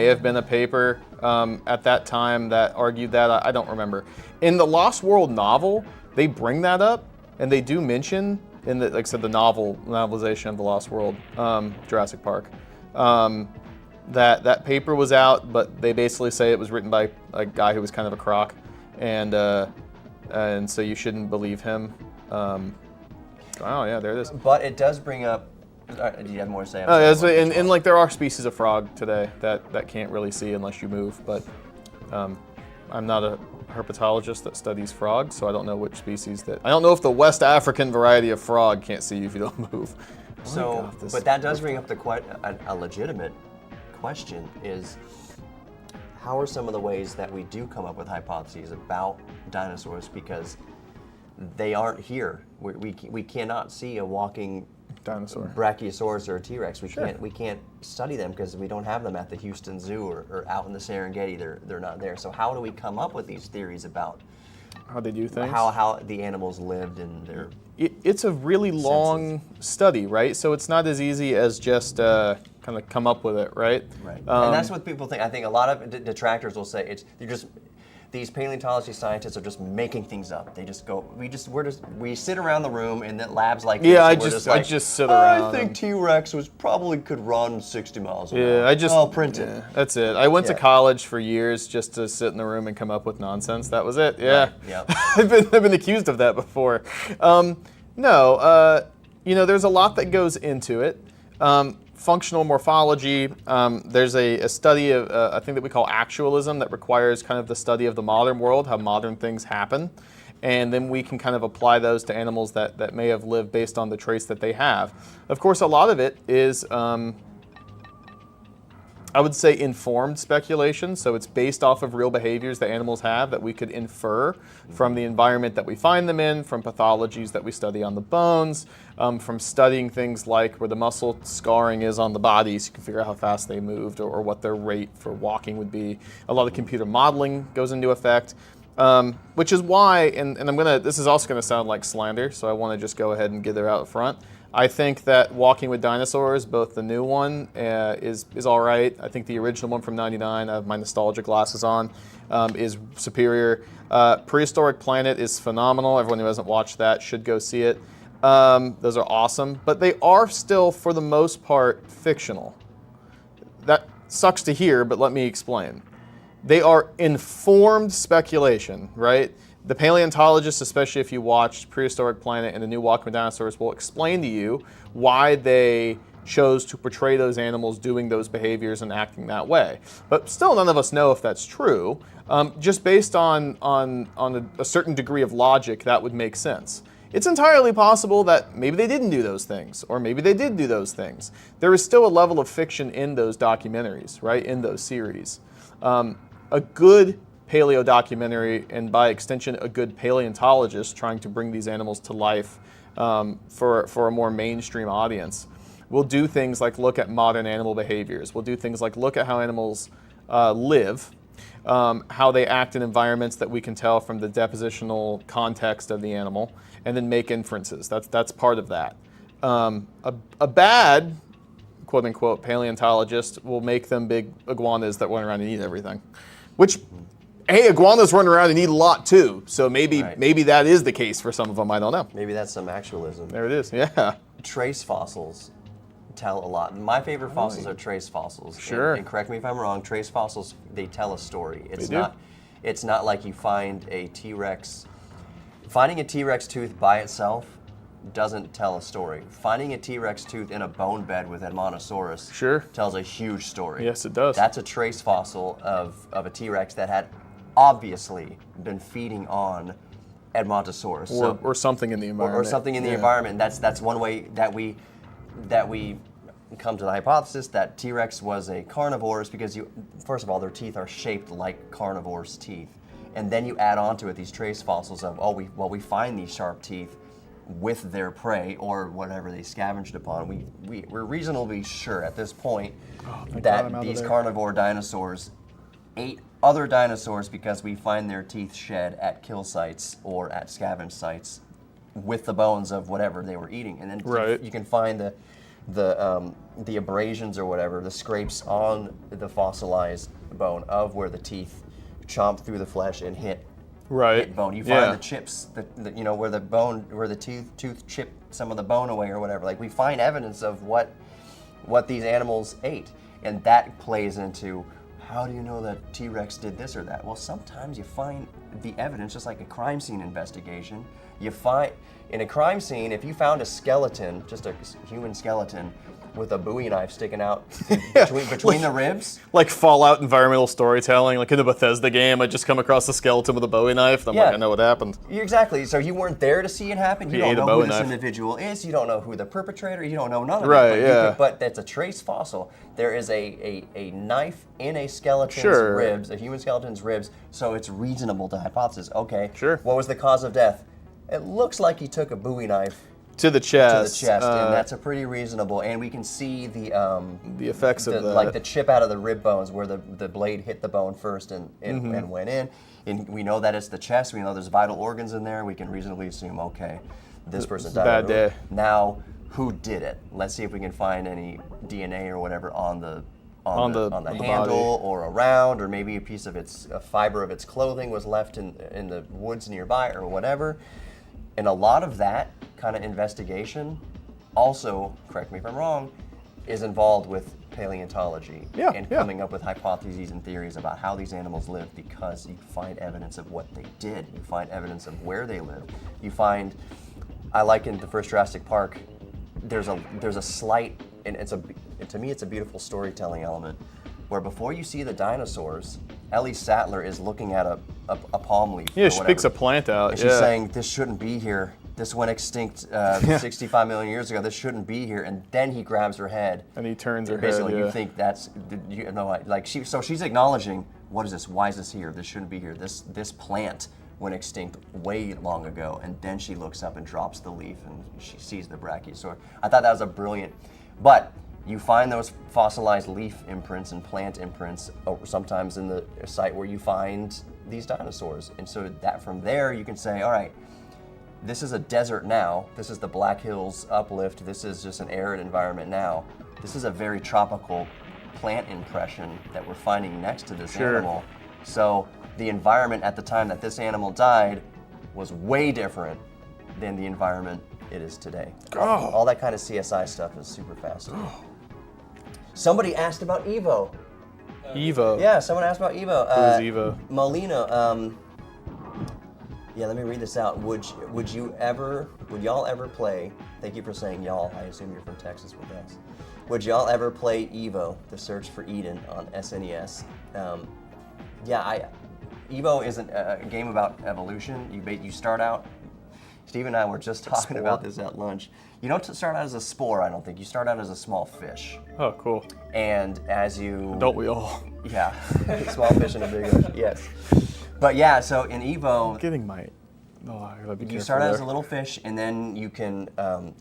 have been a paper at that time that argued that. I don't remember. In the Lost World novel, they bring that up, and they do mention in the, like I said, the novelization of the Lost World, Jurassic Park. That paper was out, but they basically say it was written by a guy who was kind of a crock, and so you shouldn't believe him. Oh yeah, there it is. But it does bring up. Do you have more to say? Oh yeah, and like there are species of frog today that can't really see unless you move. But I'm not a herpetologist that studies frogs, so I don't know which species that. I don't know if the West African variety of frog can't see you if you don't move. So, but that does bring up a legitimate question: is how are some of the ways that we do come up with hypotheses about dinosaurs because they aren't here? We cannot see a walking dinosaur, Brachiosaurus or a T-Rex. We can't study them because we don't have them at the Houston Zoo or out in the Serengeti. They're not there. So how do we come up with these theories about how they do things? How the animals lived and their It's a really long study, right? So it's not as easy as just kind of come up with it, right? Right. And that's what people think. I think a lot of detractors will say these paleontology scientists are just making things up. They just go, we sit around the room in the labs like this. Yeah, I I just sit around. I think T-Rex could run 60 miles an hour. Yeah, I'll print it. That's it. I went to college for years just to sit in the room and come up with nonsense. That was it. Yeah. Right. Yep. I've been accused of that before. No, there's a lot that goes into it. functional morphology. There's a study of a thing that we call actualism that requires kind of the study of the modern world, how modern things happen. And then we can kind of apply those to animals that may have lived based on the traits that they have. Of course, a lot of it is, I would say, informed speculation. So it's based off of real behaviors that animals have that we could infer from the environment that we find them in, from pathologies that we study on the bones, from studying things like where the muscle scarring is on the body, so you can figure out how fast they moved or what their rate for walking would be. A lot of computer modeling goes into effect. Which is why, and this is also gonna sound like slander, so I wanna just go ahead and get it out front. I think that Walking with Dinosaurs, both the new one is all right. I think the original one from '99, I have my nostalgia glasses on, is superior. Prehistoric Planet is phenomenal. Everyone who hasn't watched that should go see it. Those are awesome, but they are still, for the most part, fictional. That sucks to hear, but let me explain. They are informed speculation, right? The paleontologists, especially if you watched Prehistoric Planet and the new Walking with Dinosaurs, will explain to you why they chose to portray those animals doing those behaviors and acting that way. But still, none of us know if that's true. Just based on a certain degree of logic, that would make sense. It's entirely possible that maybe they didn't do those things, or maybe they did do those things. There is still a level of fiction in those documentaries, right? In those series. A good paleo documentary, and by extension, a good paleontologist trying to bring these animals to life for a more mainstream audience, will do things like look at modern animal behaviors. We'll do things like look at how animals live, how they act in environments that we can tell from the depositional context of the animal, and then make inferences. That's part of that. A bad, quote unquote, paleontologist will make them big iguanas that run around and eat everything. Which, hey, iguanas run around and eat a lot too. So maybe that is the case for some of them. I don't know. Maybe that's some actualism. There it is. Yeah. Trace fossils tell a lot. My favorite fossils are trace fossils. Sure. And correct me if I'm wrong. Trace fossils, they tell a story. They do. It's not like you find a T-Rex. Finding a T-Rex tooth by itself doesn't tell a story. Finding a T-Rex tooth in a bone bed with Edmontosaurus tells a huge story. Yes, it does. That's a trace fossil of a T-Rex that had obviously been feeding on Edmontosaurus. Or something in the environment. Or something in the environment. That's one way that we come to the hypothesis that T-Rex was a carnivore, is because first of all, their teeth are shaped like carnivores' teeth. And then you add on to it these trace fossils of, we find these sharp teeth with their prey or whatever they scavenged upon. We're reasonably sure at this point that these carnivore dinosaurs ate other dinosaurs because we find their teeth shed at kill sites or at scavenge sites with the bones of whatever they were eating. And then you can find the abrasions or whatever, the scrapes on the fossilized bone of where the teeth chomped through the flesh and hit bone. You find the chips, where the tooth chipped some of the bone away or whatever. Like, we find evidence of what these animals ate, and that plays into, how do you know that T-Rex did this or that? Well, sometimes you find the evidence, just like a crime scene investigation. You find in a crime scene, if you found a skeleton, just a human skeleton, with a Bowie knife sticking out between the ribs. Like Fallout environmental storytelling, like in the Bethesda game, I just come across a skeleton with a Bowie knife, and I'm like, I know what happened. Exactly, so you weren't there to see it happen, you don't know who this individual is, you don't know who the perpetrator, you don't know none of it. But that's a trace fossil. There is a knife in a skeleton's ribs, a human skeleton's ribs, so it's reasonable to hypothesize, what was the cause of death? It looks like he took a Bowie knife to the chest, and that's a pretty reasonable. And we can see the effects of that, like the chip out of the rib bones, where the blade hit the bone first and went in. And we know that it's the chest. We know there's vital organs in there. We can reasonably assume, this person died. Bad day. Now, who did it? Let's see if we can find any DNA or whatever on the handle or around, or maybe a fiber of its clothing was left in the woods nearby or whatever. And a lot of that kind of investigation also, correct me if I'm wrong, is involved with paleontology and coming up with hypotheses and theories about how these animals live, because you find evidence of what they did. You find evidence of where they lived. You find, I like in the first Jurassic Park, there's a slight, and to me, it's a beautiful storytelling element, where before you see the dinosaurs, Ellie Sattler is looking at a palm leaf. Yeah, or she whatever, picks a plant out. and she's saying, "This shouldn't be here. This went extinct 65 million years ago. This shouldn't be here." And then he grabs her head. And he turns her Basically, head. Yeah. you think that's so she's acknowledging, what is this? Why is this here? This shouldn't be here. This plant went extinct way long ago. And then she looks up and drops the leaf, and she sees the brachiosaur. I thought that was a brilliant. But you find those fossilized leaf imprints and plant imprints sometimes in the site where you find these dinosaurs, and so that from there you can say, all right, this is a desert now. This is the Black Hills uplift. This is just an arid environment now. This is a very tropical plant impression that we're finding next to this animal. So the environment at the time that this animal died was way different than the environment it is today. All that kind of CSI stuff is super fascinating. Somebody asked about Evo. Evo. Yeah, someone asked about Evo. Who is Evo? Molina. Yeah, let me read this out. Would y'all ever play? Thank you for saying y'all. I assume you're from Texas with us. Would y'all ever play Evo, The Search for Eden, on SNES? Evo is a game about evolution. You start out. Steve and I were just talking about this at lunch. You don't start out as a spore, I don't think. You start out as a small fish. Oh, cool. And as you... Don't we all? Yeah, small fish in a big ocean, yes. But yeah, so in Evo... I'm getting my... Oh, I gotta be careful. You start out there. as a little fish, and then you can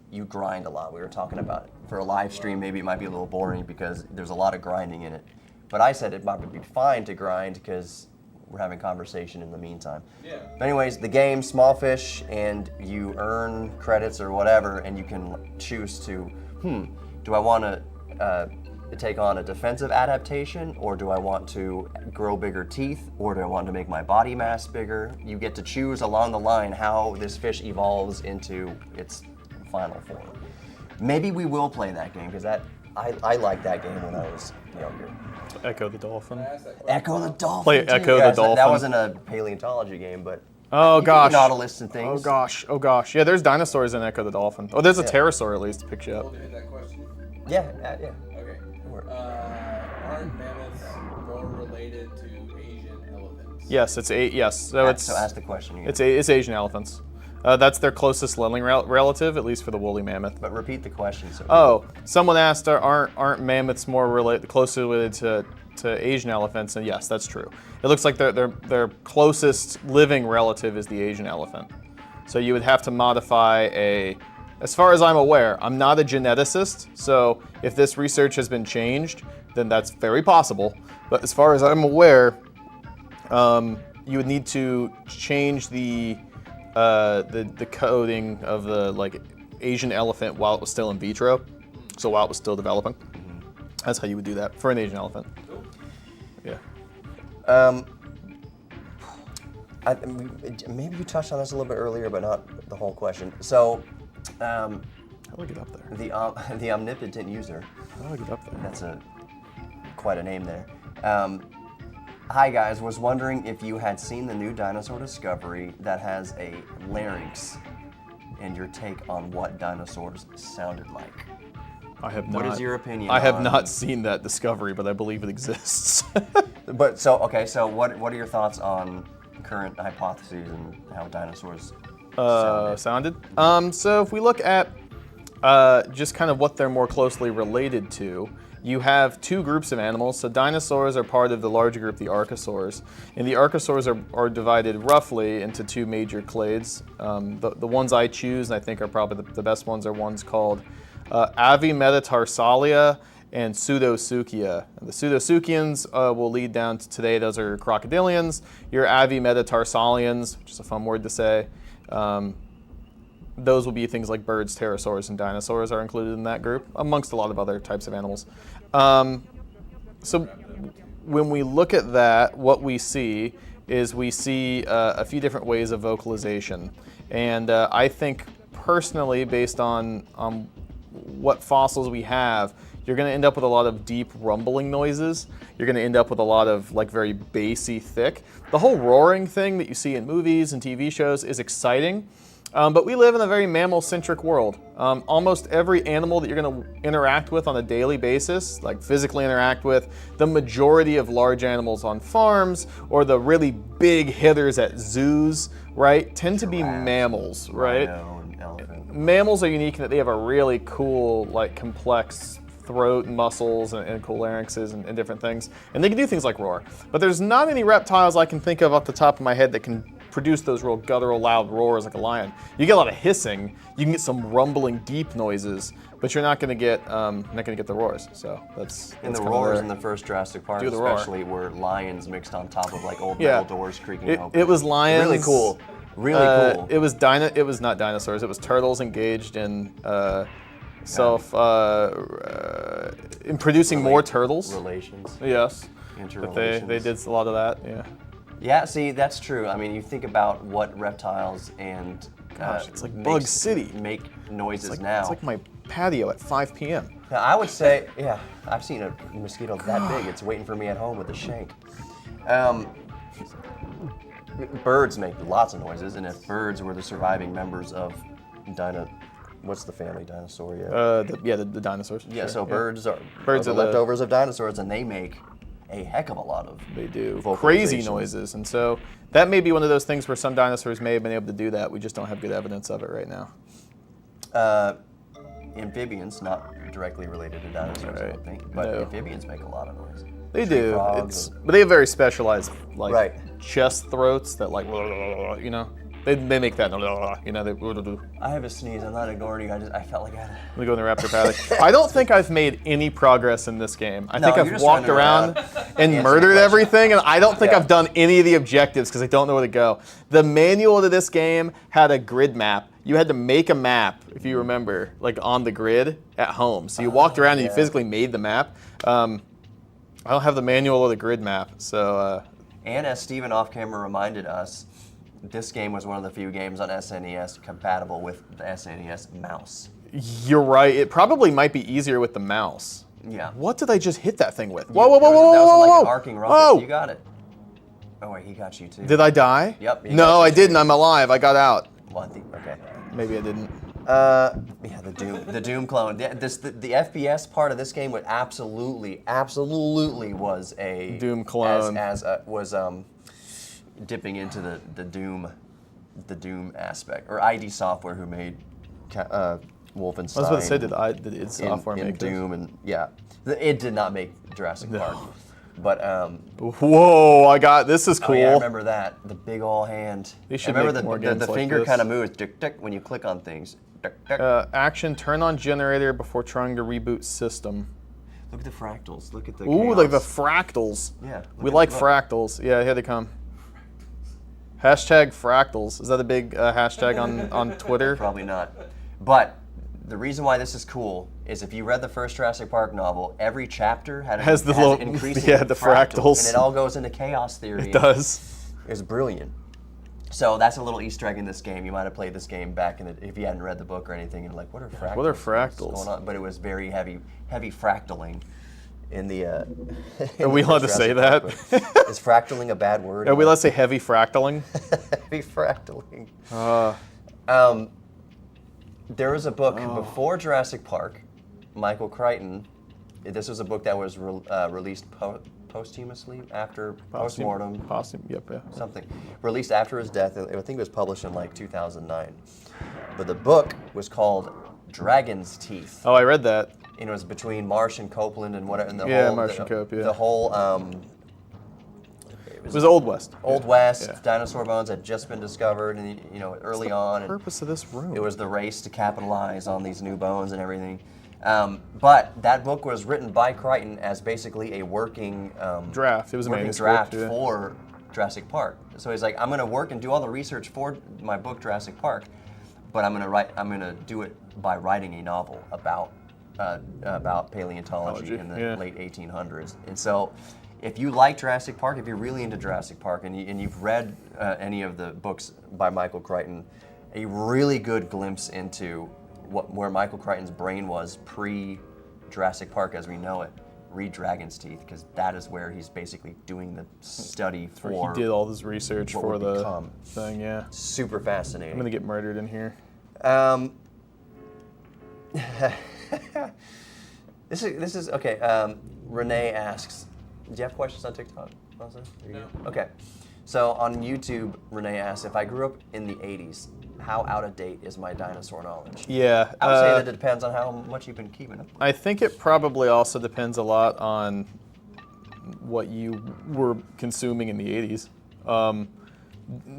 you grind a lot. We were talking about it. For a live stream, maybe it might be a little boring because there's a lot of grinding in it. But I said it might be fine to grind because we're having conversation in the meantime. Yeah. But anyways, the game, small fish, and you earn credits or whatever, and you can choose to, do I want to take on a defensive adaptation, or do I want to grow bigger teeth, or do I want to make my body mass bigger? You get to choose along the line how this fish evolves into its final form. Maybe we will play that game, because I liked that game when I was younger. Echo the Dolphin. Echo the Dolphin. Play too. Echo the That Dolphin. wasn't a paleontology game, but Oh you can gosh. do Nautilus and things. Oh gosh. Yeah, there's dinosaurs in Echo the Dolphin. Oh, there's a pterosaur at least to pick you up. Hold to hit that question. Yeah. Okay. Aren't mammoths more related to Asian elephants? Yes, yes. So ask the question again. it's Asian elephants. That's their closest living relative, at least for the woolly mammoth. But repeat the question. So Oh, someone asked, aren't mammoths more closely related to Asian elephants? And yes, that's true. It looks like their closest living relative is the Asian elephant. So you would have to modify as far as I'm aware, I'm not a geneticist, so if this research has been changed, then that's very possible. But as far as I'm aware, you would need to change the coding of the Asian elephant while it was still in vitro, so while it was still developing. That's how you would do that for an Asian elephant. Yeah. Maybe you touched on this a little bit earlier, but not the whole question. So, How do I get up there? the omnipotent user. How do I get up there? That's quite a name there. Hi guys, was wondering if you had seen the new dinosaur discovery that has a larynx, and your take on what dinosaurs sounded like. I have not. What is your opinion? I have on- not seen that discovery, but I believe it exists. But so what are your thoughts on current hypotheses and how dinosaurs sounded? So if we look at just kind of what they're more closely related to, you have two groups of animals. So dinosaurs are part of the larger group, the archosaurs. And the archosaurs are divided roughly into two major clades. The ones I choose, and I think are probably the best ones, are ones called Avimetatarsalia and Pseudotsuchia. And the Pseudotsuchians will lead down to today. Those are crocodilians. Your Avimetatarsalia, which is a fun word to say, those will be things like birds, pterosaurs, and dinosaurs are included in that group, amongst a lot of other types of animals. So when we look at that, what we see is a few different ways of vocalization. And I think personally, based on what fossils we have, you're going to end up with a lot of deep rumbling noises. You're going to end up with a lot of very bassy, thick. The whole roaring thing that you see in movies and TV shows is exciting. But we live in a very mammal-centric world. Almost every animal that you're going to interact with on a daily basis, like physically interact with, the majority of large animals on farms or the really big hitters at zoos, right, tend to be mammals, right? Rhino and elephant. Mammals are unique in that they have a really cool, like, complex throat and muscles and cool larynxes and different things. And they can do things like roar. But there's not any reptiles I can think of off the top of my head that can produce those real guttural loud roars like a lion. You get a lot of hissing, you can get some rumbling deep noises, but you're not going to get the roars. So that's And the kinda roars the- in the first Jurassic Park Do the roar. especially were lions mixed on top of like old Yeah. metal doors creaking open. It was lions. Really cool. Really cool. It was not dinosaurs. It was turtles engaged in in producing more turtles. Relations. Yes. But Interrelations. they did a lot of that. Yeah. Yeah, see, that's true. I mean, you think about what reptiles and Gosh, it's like Bug City. make noises It's now. like my patio at 5 p.m. Now, I would say, yeah, I've seen a mosquito that big. It's waiting for me at home with a shank. Birds make lots of noises, and if birds were the surviving members of what's the family, Dinosauria? The dinosaurs. Yeah, sure, so birds are Birds the are the- leftovers of dinosaurs, and they make a heck of a lot of They do crazy vocalizations. noises, and so that may be one of those things where some dinosaurs may have been able to do that. We just don't have good evidence of it right now. Amphibians, not directly related to dinosaurs, I Right. don't think, but No. amphibians make a lot of noise. They Tree do. frogs But they have very specialized like Right. chest throats that like you know they make that you know they. I have a sneeze. I'm not ignoring you. I felt like I had. Let me go in the raptor paddock. I don't think I've made any progress in this game. I No, think you're I've just walked running around and answering murdered questions. everything, and I don't think Yeah. I've done any of the objectives because I don't know where to go. The manual to this game had a grid map. You had to make a map, if you remember, like on the grid at home. So you walked around and you yeah. physically made the map. I don't have the manual or the grid map, so And as Steven off camera reminded us, this game was one of the few games on SNES compatible with the SNES mouse. you're right. It probably might be easier with the mouse. Yeah. What did I just hit that thing with? That Whoa, whoa, was, whoa, whoa, that was whoa, like whoa! an arcing rocket. Whoa! You got it. Oh wait, he got you too. Did I die? Yep, he got No, you I too. didn't. I'm alive. I got out. Well, I think okay. Maybe I didn't. Yeah, the Doom clone. The FPS part of this game would absolutely was a Doom clone. was dipping into the Doom aspect, or ID Software, who made Wolfenstein. I was about to say, did id Software in make this? Doom, and yeah, it did not make Jurassic Park, but Whoa! This is oh cool. yeah, I remember that, the big ol' hand. They should I remember make more the games like finger this. kind of moves tick, tick, when you click on things. Tick, tick. Action: turn on generator before trying to reboot system. Look at the fractals. Look at the Ooh, like the chaos. fractals. Yeah, We look like at- look. fractals. Yeah, here they come. Hashtag fractals. Is that a big hashtag on Twitter? Probably not. But the reason why this is cool is if you read the first Jurassic Park novel, every chapter Has the little- increasing yeah, the fractals. and it all goes into chaos theory. It does. It's brilliant. So that's a little Easter egg in this game. You might have played this game back if you hadn't read the book or anything, and like, what are fractals? What are What's fractals? going on? But it was very heavy fractaling in the. Are we allowed to say that? Is fractaling a bad word? Are we allowed to say heavy fractaling? Heavy fractaling. Uh, There was a book Oh. before Jurassic Park. Michael Crichton. This was a book that was released posthumously after postmortem. Yep. Yeah. Something released after his death. I think it was published in like 2009. But the book was called Dragon's Teeth. Oh, I read that. And it was between Marsh and Copeland and whatever. And the Yeah, whole, Marsh and Cope, yeah. The whole. It was Old West. Old West. Yeah. Dinosaur bones had just been discovered, and early on. And Purpose of this room. it was the race to capitalize on these new bones and everything. But that book was written by Crichton as basically a working Draft. It was a working manuscript, draft yeah. for Jurassic Park. So he's like, I'm going to work and do all the research for my book Jurassic Park, but I'm going to do it by writing a novel about paleontology in the yeah. late 1800s. And so, if you like Jurassic Park, if you're really into Jurassic Park, and you've read any of the books by Michael Crichton, a really good glimpse into where Michael Crichton's brain was pre-Jurassic Park as we know it. read Dragon's Teeth, because that is where he's basically doing the study for. He did all this research what for would the become. thing. Yeah. Super fascinating. I'm gonna get murdered in here. This is okay. Renee asks, do you have questions on TikTok, Melissa? No. Okay. So on YouTube, Renee asks, if I grew up in the 80s, how out of date is my dinosaur knowledge? Yeah. I would say that it depends on how much you've been keeping up. I think it probably also depends a lot on what you were consuming in the 80s.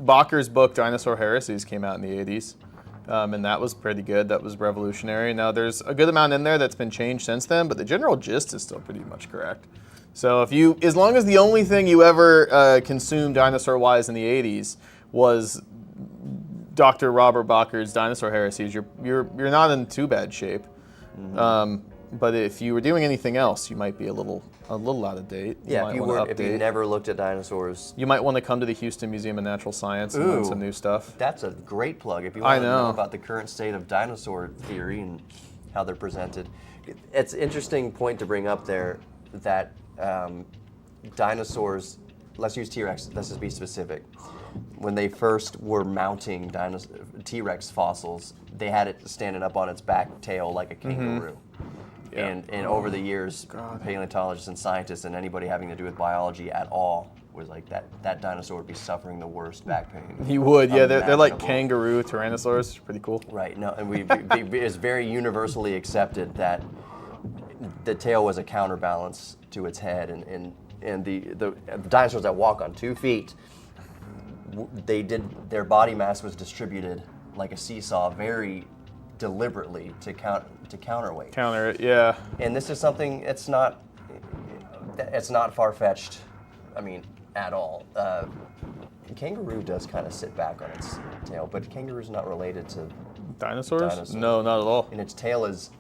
Bakker's book, Dinosaur Heresies, came out in the 80s. And that was pretty good. That was revolutionary. Now, there's a good amount in there that's been changed since then, but the general gist is still pretty much correct. So as long as the only thing you ever consumed dinosaur-wise in the 80s was Dr. Robert Bakker's Dinosaur Heresies, you're not in too bad shape. Mm-hmm. But if you were doing anything else, you might be a little out of date. Yeah, if you never looked at dinosaurs. You might want to come to the Houston Museum of Natural Science and learn some new stuff. That's a great plug. If you want to know about the current state of dinosaur theory and how they're presented. It's an interesting point to bring up there that dinosaurs, let's use T-Rex, let's just be specific. When they first were mounting T-Rex fossils, they had it standing up on its back tail like a kangaroo. Yeah. And over the years, paleontologists and scientists and anybody having to do with biology at all was like that dinosaur would be suffering the worst back pain. He would, yeah. They're like kangaroo tyrannosaurs. Pretty cool. Right. No, and it's very universally accepted that the tail was a counterbalance to its head, and the dinosaurs that walk on 2 feet, their body mass was distributed like a seesaw very deliberately to counterweight. Counter it, yeah. And this is something it's not far-fetched, I mean, at all. Kangaroo does kind of sit back on its tail, but kangaroo's not related to dinosaurs. No, not at all. And its tail is,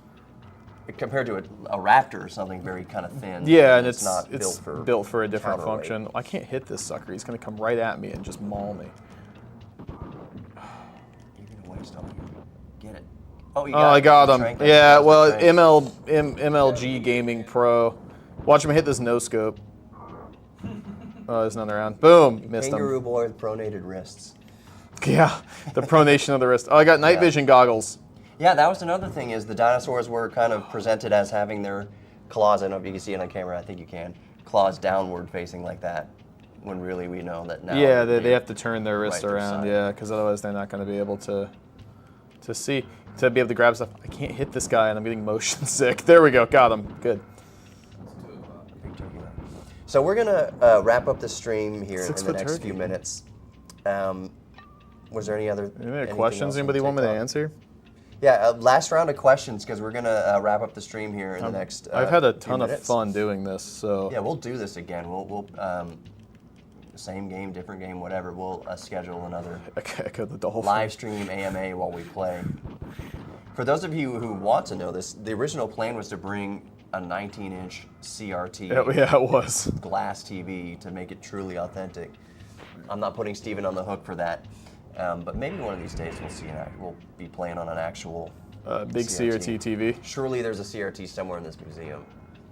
compared to a raptor or something, very kind of thin. Yeah, and it's not built for a different function. I can't hit this sucker. He's going to come right at me and just maul me. You're going to waste all your... Get it. Oh, I got him. Yeah, well, MLG Gaming Pro. Watch him hit this no scope. Oh, there's none around. Boom, missed him. Kangaroo boy with pronated wrists. Yeah, the pronation of the wrist. Oh, I got night vision goggles. Yeah, that was another thing, is the dinosaurs were kind of presented as having their claws, I don't know if you can see it on camera, I think you can, claws downward facing like that, when really we know that now. Yeah, they have to turn their wrists around, yeah, because otherwise they're not going to be able to see, to be able to grab stuff. I can't hit this guy and I'm getting motion sick. There we go, got him, good. So we're going to wrap up the stream here in the next few minutes. Was there any other questions anybody want me to answer? Yeah, last round of questions, because we're going to wrap up the stream here in the next I've had a ton of fun doing this, so... Yeah, we'll do this again. We'll same game, different game, whatever. We'll schedule another live stream AMA while we play. For those of you who want to know this, the original plan was to bring a 19-inch CRT yeah, it was. glass TV to make it truly authentic. I'm not putting Steven on the hook for that. But maybe one of these days we'll be playing on an actual big CRT TV. Surely there's a CRT somewhere in this museum.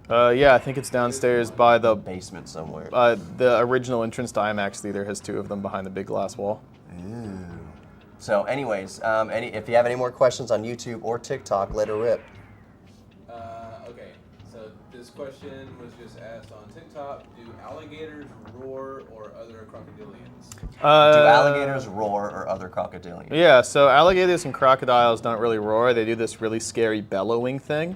Yeah, I think it's downstairs by the basement somewhere. The original entrance to IMAX Theater has 2 of them behind the big glass wall. Ooh. So anyways, if you have any more questions on YouTube or TikTok, let her rip. Okay, so this question was just asked on TikTok. Do alligators roar or other crocodilians? Do alligators roar or other crocodilians? Yeah, so alligators and crocodiles don't really roar. They do this really scary bellowing thing.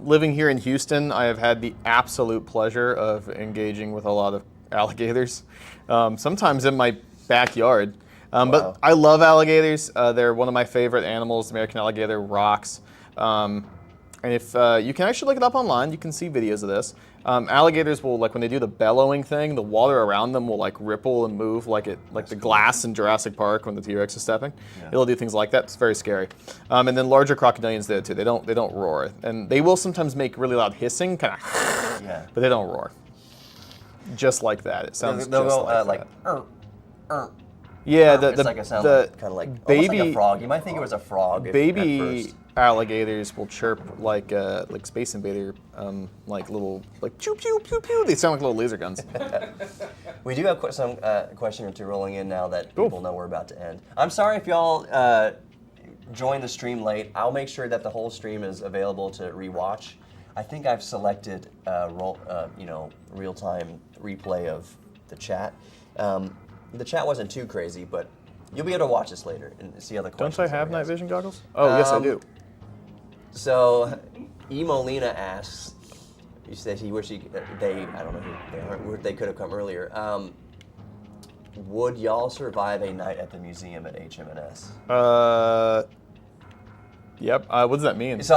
Living here in Houston, I have had the absolute pleasure of engaging with a lot of alligators, sometimes in my backyard. But I love alligators. They're one of my favorite animals. American alligator rocks. And if you can actually look it up online, you can see videos of this. Alligators will, like when they do the bellowing thing, the water around them will like ripple and move like the glass in Jurassic Park when the T-Rex is stepping. Yeah. It'll do things like that. It's very scary. And then larger crocodilians do it too. They don't roar, and they will sometimes make really loud hissing, kind of, but they don't roar. Just like that. It sounds they'll just go, like that. Yeah, it's like a sound kind of like baby almost like a frog. You might think it was a frog. Baby alligators will chirp like Space Invader, like little like pew pew pew pew. They sound like little laser guns. We do have some question or two rolling in now that people know we're about to end. I'm sorry if y'all join the stream late. I'll make sure that the whole stream is available to rewatch. I think I've selected real-time replay of the chat. The chat wasn't too crazy, but you'll be able to watch this later and see other questions. Don't I have night vision goggles? Oh, yes, I do. So, Molina asks, you said he wish they, I don't know who they are, they could have come earlier. Would y'all survive a night at the museum at HMNS? Yep. What does that mean? So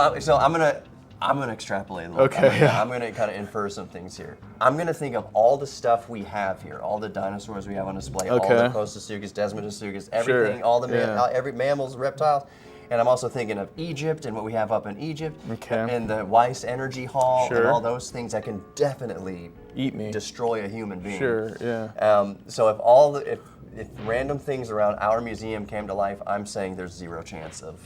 I'm gonna extrapolate a little. Okay. I'm gonna kind of infer some things here. I'm gonna think of all the stuff we have here, all the dinosaurs we have on display, all the Prostosuchus, Desmodasuchus, everything, all the every mammals, reptiles, and I'm also thinking of Egypt and what we have up in Egypt, and the Weiss Energy Hall, and all those things that can definitely eat me, destroy a human being. Sure. Yeah. So if random things around our museum came to life, I'm saying there's zero chance of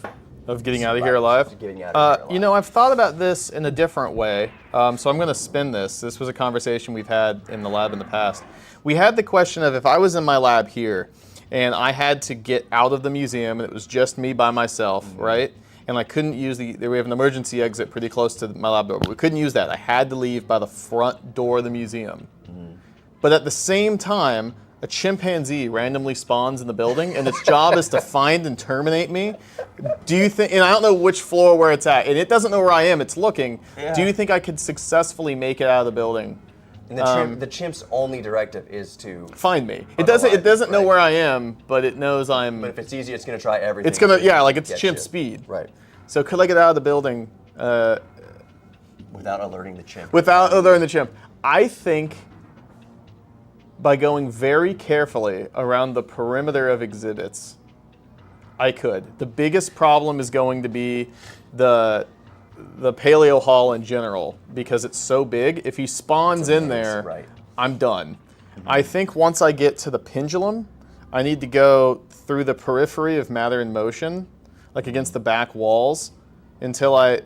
getting out of here alive? You know, I've thought about this in a different way, so I'm going to spin this. This was a conversation we've had in the lab in the past. We had the question of if I was in my lab here and I had to get out of the museum and it was just me by myself, right? And I couldn't use we have an emergency exit pretty close to my lab door, but we couldn't use that. I had to leave by the front door of the museum. But at the same time, a chimpanzee randomly spawns in the building, and its job is to find and terminate me. Do you think, and I don't know which floor where it's at, and it doesn't know where I am, it's looking. Yeah. Do you think I could successfully make it out of the building? And the chimp's only directive is to find me. It doesn't know where I am, but it knows I'm. But if it's easy, it's going to try everything. It's going to, like it's chimp speed. Right. So could I get out of the building? Without alerting the chimp. Without alerting the chimp. I think by going very carefully around the perimeter of exhibits, I could. The biggest problem is going to be the Paleo Hall in general, because it's so big. If he spawns in there, I'm done. I think once I get to the pendulum, I need to go through the periphery of matter in motion, like against the back walls, until I...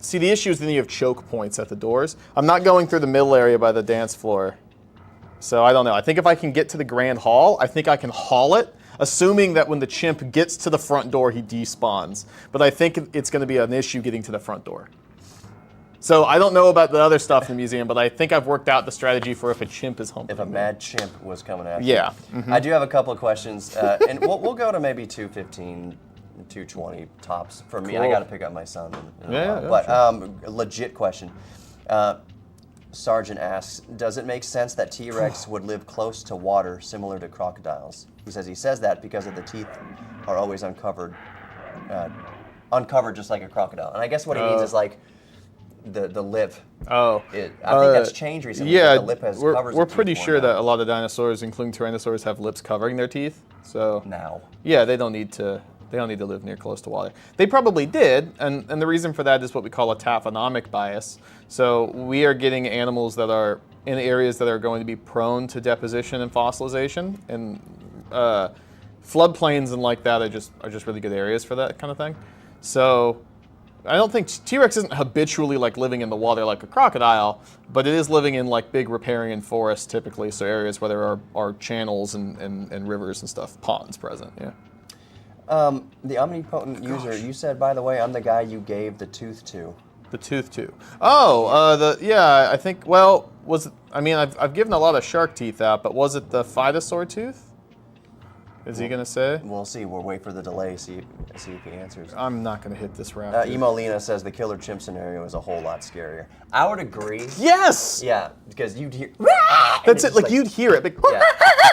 See, the issue is then you have choke points at the doors. I'm not going through the middle area by the dance floor. So I don't know. I think if I can get to the Grand Hall, I think I can haul it, assuming that when the chimp gets to the front door, he despawns. But I think it's going to be an issue getting to the front door. So I don't know about the other stuff in the museum, but I think I've worked out the strategy for if a chimp is home. If a mad chimp was coming after you. Yeah. I do have a couple of questions, and we'll go to maybe 215, 220 tops. For me, I got to pick up my son. But legit question. Sergeant asks, does it make sense that T-Rex would live close to water similar to crocodiles? He says that because of the teeth are always uncovered just like a crocodile. And I guess what he means is like the lip. I think that's changed recently. Yeah, the lip has we're pretty sure that a lot of dinosaurs, including tyrannosaurs, have lips covering their teeth. So now, yeah, they don't need to live near close to water. They probably did, and the reason for that is what we call a taphonomic bias. So we are getting animals that are in areas that are going to be prone to deposition and fossilization, and floodplains and like that are just really good areas for that kind of thing. So I don't think T-Rex isn't habitually like living in the water like a crocodile, but it is living in like big riparian forests typically, so areas where there are channels and rivers and stuff, ponds present. Yeah. The omnipotent user, you said, by the way, I'm the guy you gave the tooth to. The tooth to. Oh, I think. Well, I've given a lot of shark teeth out, but was it the phytosaur tooth? Is he gonna say? We'll see. We'll wait for the delay. See if he answers. I'm not gonna hit this raptor. Emolina says the killer chimp scenario is a whole lot scarier. I would agree. Yes. Yeah, because you'd hear. That's it. Like you'd hear it, like,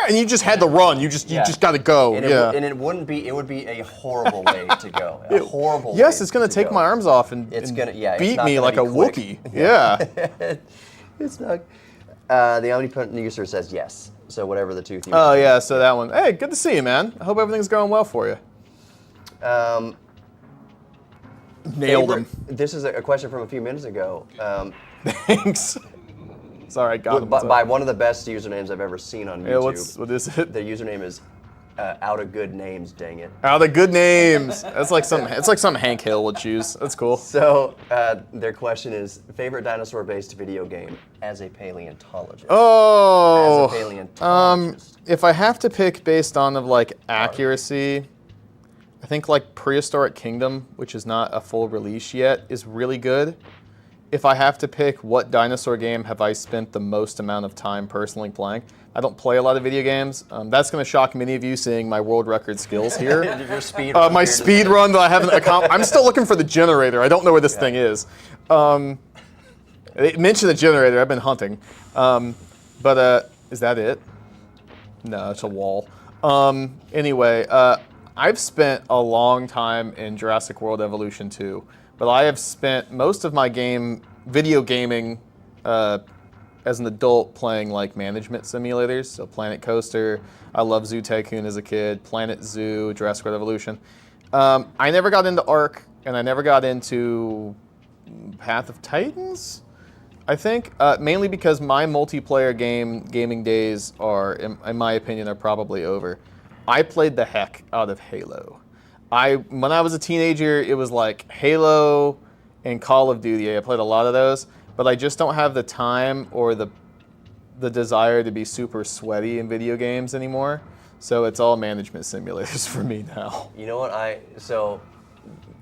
and you just had to run. You just got to go. And it wouldn't be. It would be a horrible way to go. A horrible. Yes, way it's gonna take my arms off and beat me like a Wookiee. Yeah. It's not. The omnipotent user says yes. So whatever the tooth. Oh yeah, so that one. Hey, good to see you, man. I hope everything's going well for you. Nailed him. This is a question from a few minutes ago. Thanks. Sorry, I got him. By one of the best usernames I've ever seen on YouTube. Yeah, what is it? The username is Out of good names, dang it. Out of good names. That's like some. It's like something Hank Hill would choose. That's cool. So their question is favorite dinosaur-based video game as a paleontologist. Oh. As a paleontologist. If I have to pick based on of like accuracy, I think like Prehistoric Kingdom, which is not a full release yet, is really good. If I have to pick what dinosaur game have I spent the most amount of time personally playing, I don't play a lot of video games. That's going to shock many of you seeing my world record skills here. Your speed My speed run that I haven't accomplished. I'm still looking for the generator. I don't know where this thing is. They mentioned the generator. I've been hunting. But is that it? No, it's a wall. Anyway, I've spent a long time in Jurassic World Evolution 2, but I have spent most of my video gaming as an adult playing like management simulators, so Planet Coaster. I love Zoo Tycoon as a kid, Planet Zoo, Jurassic World Evolution. I never got into Ark, and I never got into Path of Titans, I think, mainly because my multiplayer gaming days are, in my opinion, are probably over. I played the heck out of Halo. When I was a teenager, it was like Halo and Call of Duty. I played a lot of those, but I just don't have the time or the desire to be super sweaty in video games anymore. So it's all management simulators for me now. You know what, so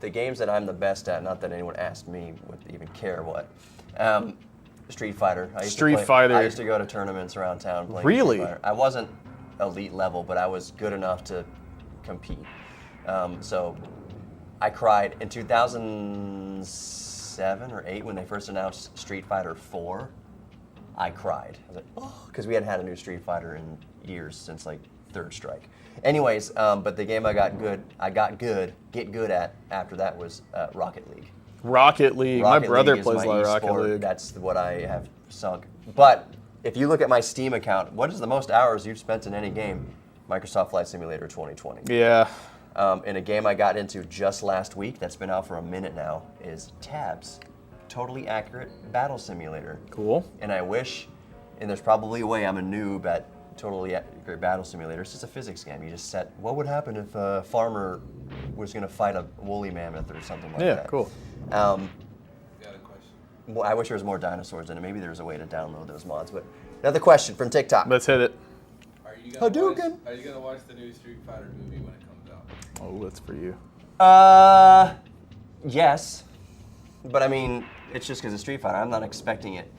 the games that I'm the best at, not that anyone asked me would even care what, Street Fighter. I used to go to tournaments around town playing Really? Street Fighter. I wasn't elite level, but I was good enough to compete. So I cried in 2007 or 8 when they first announced Street Fighter 4. I cried. I was like, oh, because we hadn't had a new Street Fighter in years since like Third Strike. Anyways, but the game I get good at after that was Rocket League. Rocket League. My brother plays a lot of Rocket League. That's what I have sunk. But if you look at my Steam account, what is the most hours you've spent in any game? Microsoft Flight Simulator 2020. Yeah. In a game I got into just last week that's been out for a minute now is Tabs. Totally accurate battle simulator. Cool. And I wish, and there's probably a way, I'm a noob at totally accurate battle simulator. It's just a physics game. You just set, what would happen if a farmer was going to fight a woolly mammoth or something like that? Yeah, cool. Got a question. Well, I wish there was more dinosaurs in it. Maybe there's a way to download those mods. But another question from TikTok. Let's hit it. Are you Hadouken! gonna watch the new Street Fighter movie when it comes out? Oh, that's for you. Yes. But I mean, it's just because it's Street Fighter. I'm not expecting it.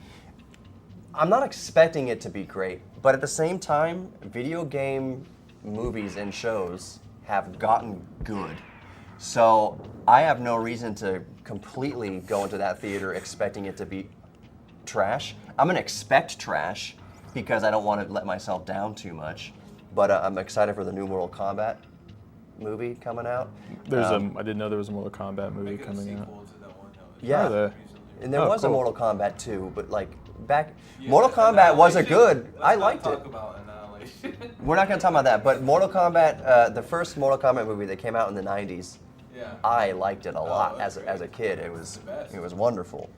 I'm not expecting it to be great. But at the same time, video game movies and shows have gotten good. So I have no reason to completely go into that theater expecting it to be trash. I'm going to expect trash because I don't want to let myself down too much. But I'm excited for the new Mortal Kombat movie coming out. I didn't know there was a Mortal Kombat movie Making a coming out. sequel to that one that was Yeah. Are they? recently. And there Oh, was a cool. Mortal Kombat 2, but like back, Yeah, Mortal Kombat was a Annihilation. good. Let's I not liked talk it. about Annihilation. We're not gonna talk about that, but Mortal Kombat, the first Mortal Kombat movie that came out in the '90s, Yeah. I liked it a lot that's as a great. kid. It's the best. It was wonderful.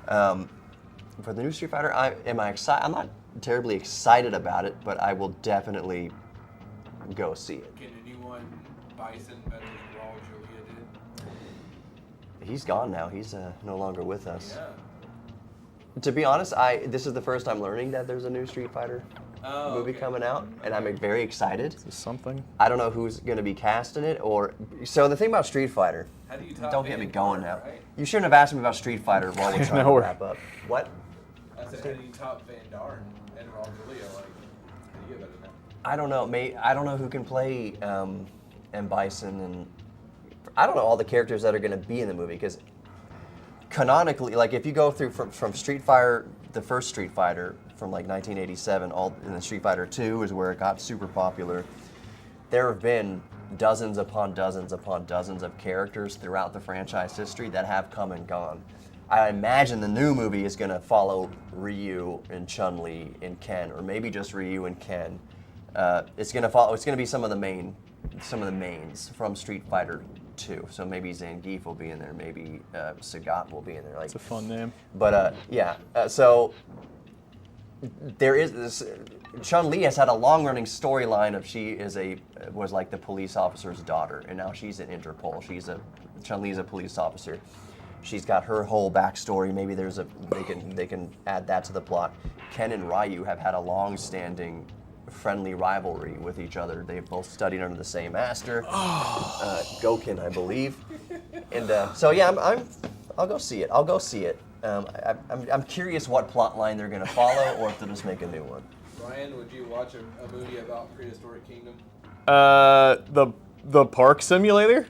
For the new Street Fighter, am I excited? I'm not terribly excited about it, but I will definitely go see it. Can anyone Bison better than Raul Julia did? He's gone now. He's no longer with us. Yeah. To be honest, this is the first time learning that there's a new Street Fighter movie Okay. coming out, and I'm very excited. Is this something? I don't know who's going to be cast in it, so the thing about Street Fighter. How do you top Don't get me Van going Dorn, now. right? You shouldn't have asked me about Street Fighter while we're trying No, to we're- wrap up. What? I said, how do you top Van Dorn and Raul Julia? Like, how do you get better than that? I don't know. I don't know who can play M. Bison, and I don't know all the characters that are going to be in the movie because canonically, like if you go through from Street Fighter, the first Street Fighter from like 1987, all in the Street Fighter 2 is where it got super popular. There have been dozens upon dozens upon dozens of characters throughout the franchise history that have come and gone. I imagine the new movie is going to follow Ryu and Chun-Li and Ken, or maybe just Ryu and Ken. It's going to be some of the mains from Street Fighter 2. So maybe Zangief will be in there, maybe Sagat will be in there. Like, It's a fun name. but yeah, so there is this. Chun-Li has had a long-running storyline of she was like the police officer's daughter, and now she's at Interpol. Chun-Li's a police officer. She's got her whole backstory. Maybe they can add that to the plot. Ken and Ryu have had a long-standing friendly rivalry with each other. They've both studied under the same master, Goken, I believe. And so yeah, I'll go see it. I'll go see it. I'm curious what plot line they're going to follow, or if they'll just make a new one. Ryan, would you watch a movie about prehistoric kingdom? The park simulator?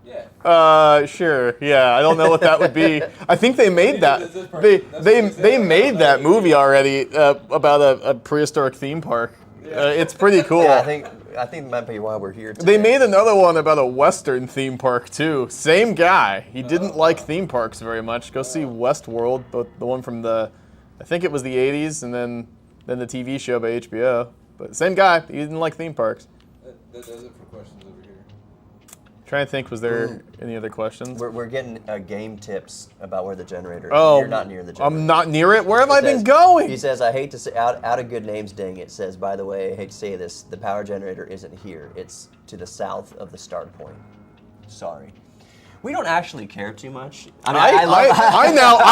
Yeah. Sure. Yeah, I don't know what that would be. I think they made that. They made that movie already about a prehistoric theme park. Yeah. It's pretty cool. Yeah, I think that might be why we're here today. They made another one about a Western theme park too. Same guy. He didn't like theme parks very much. Go see Westworld, the one from I think it was the 80s, and then the TV show by HBO. But same guy. He didn't like theme parks. That does it for questions over here. Trying to think, was there any other questions? We're getting game tips about where the generator is. Oh, You're not near the generator. I'm not near it. Where have I been going? He says, I hate to say, out of good names, dang it, says, by the way, I hate to say this, the power generator isn't here. It's to the south of the start point. Sorry. We don't actually care too much. I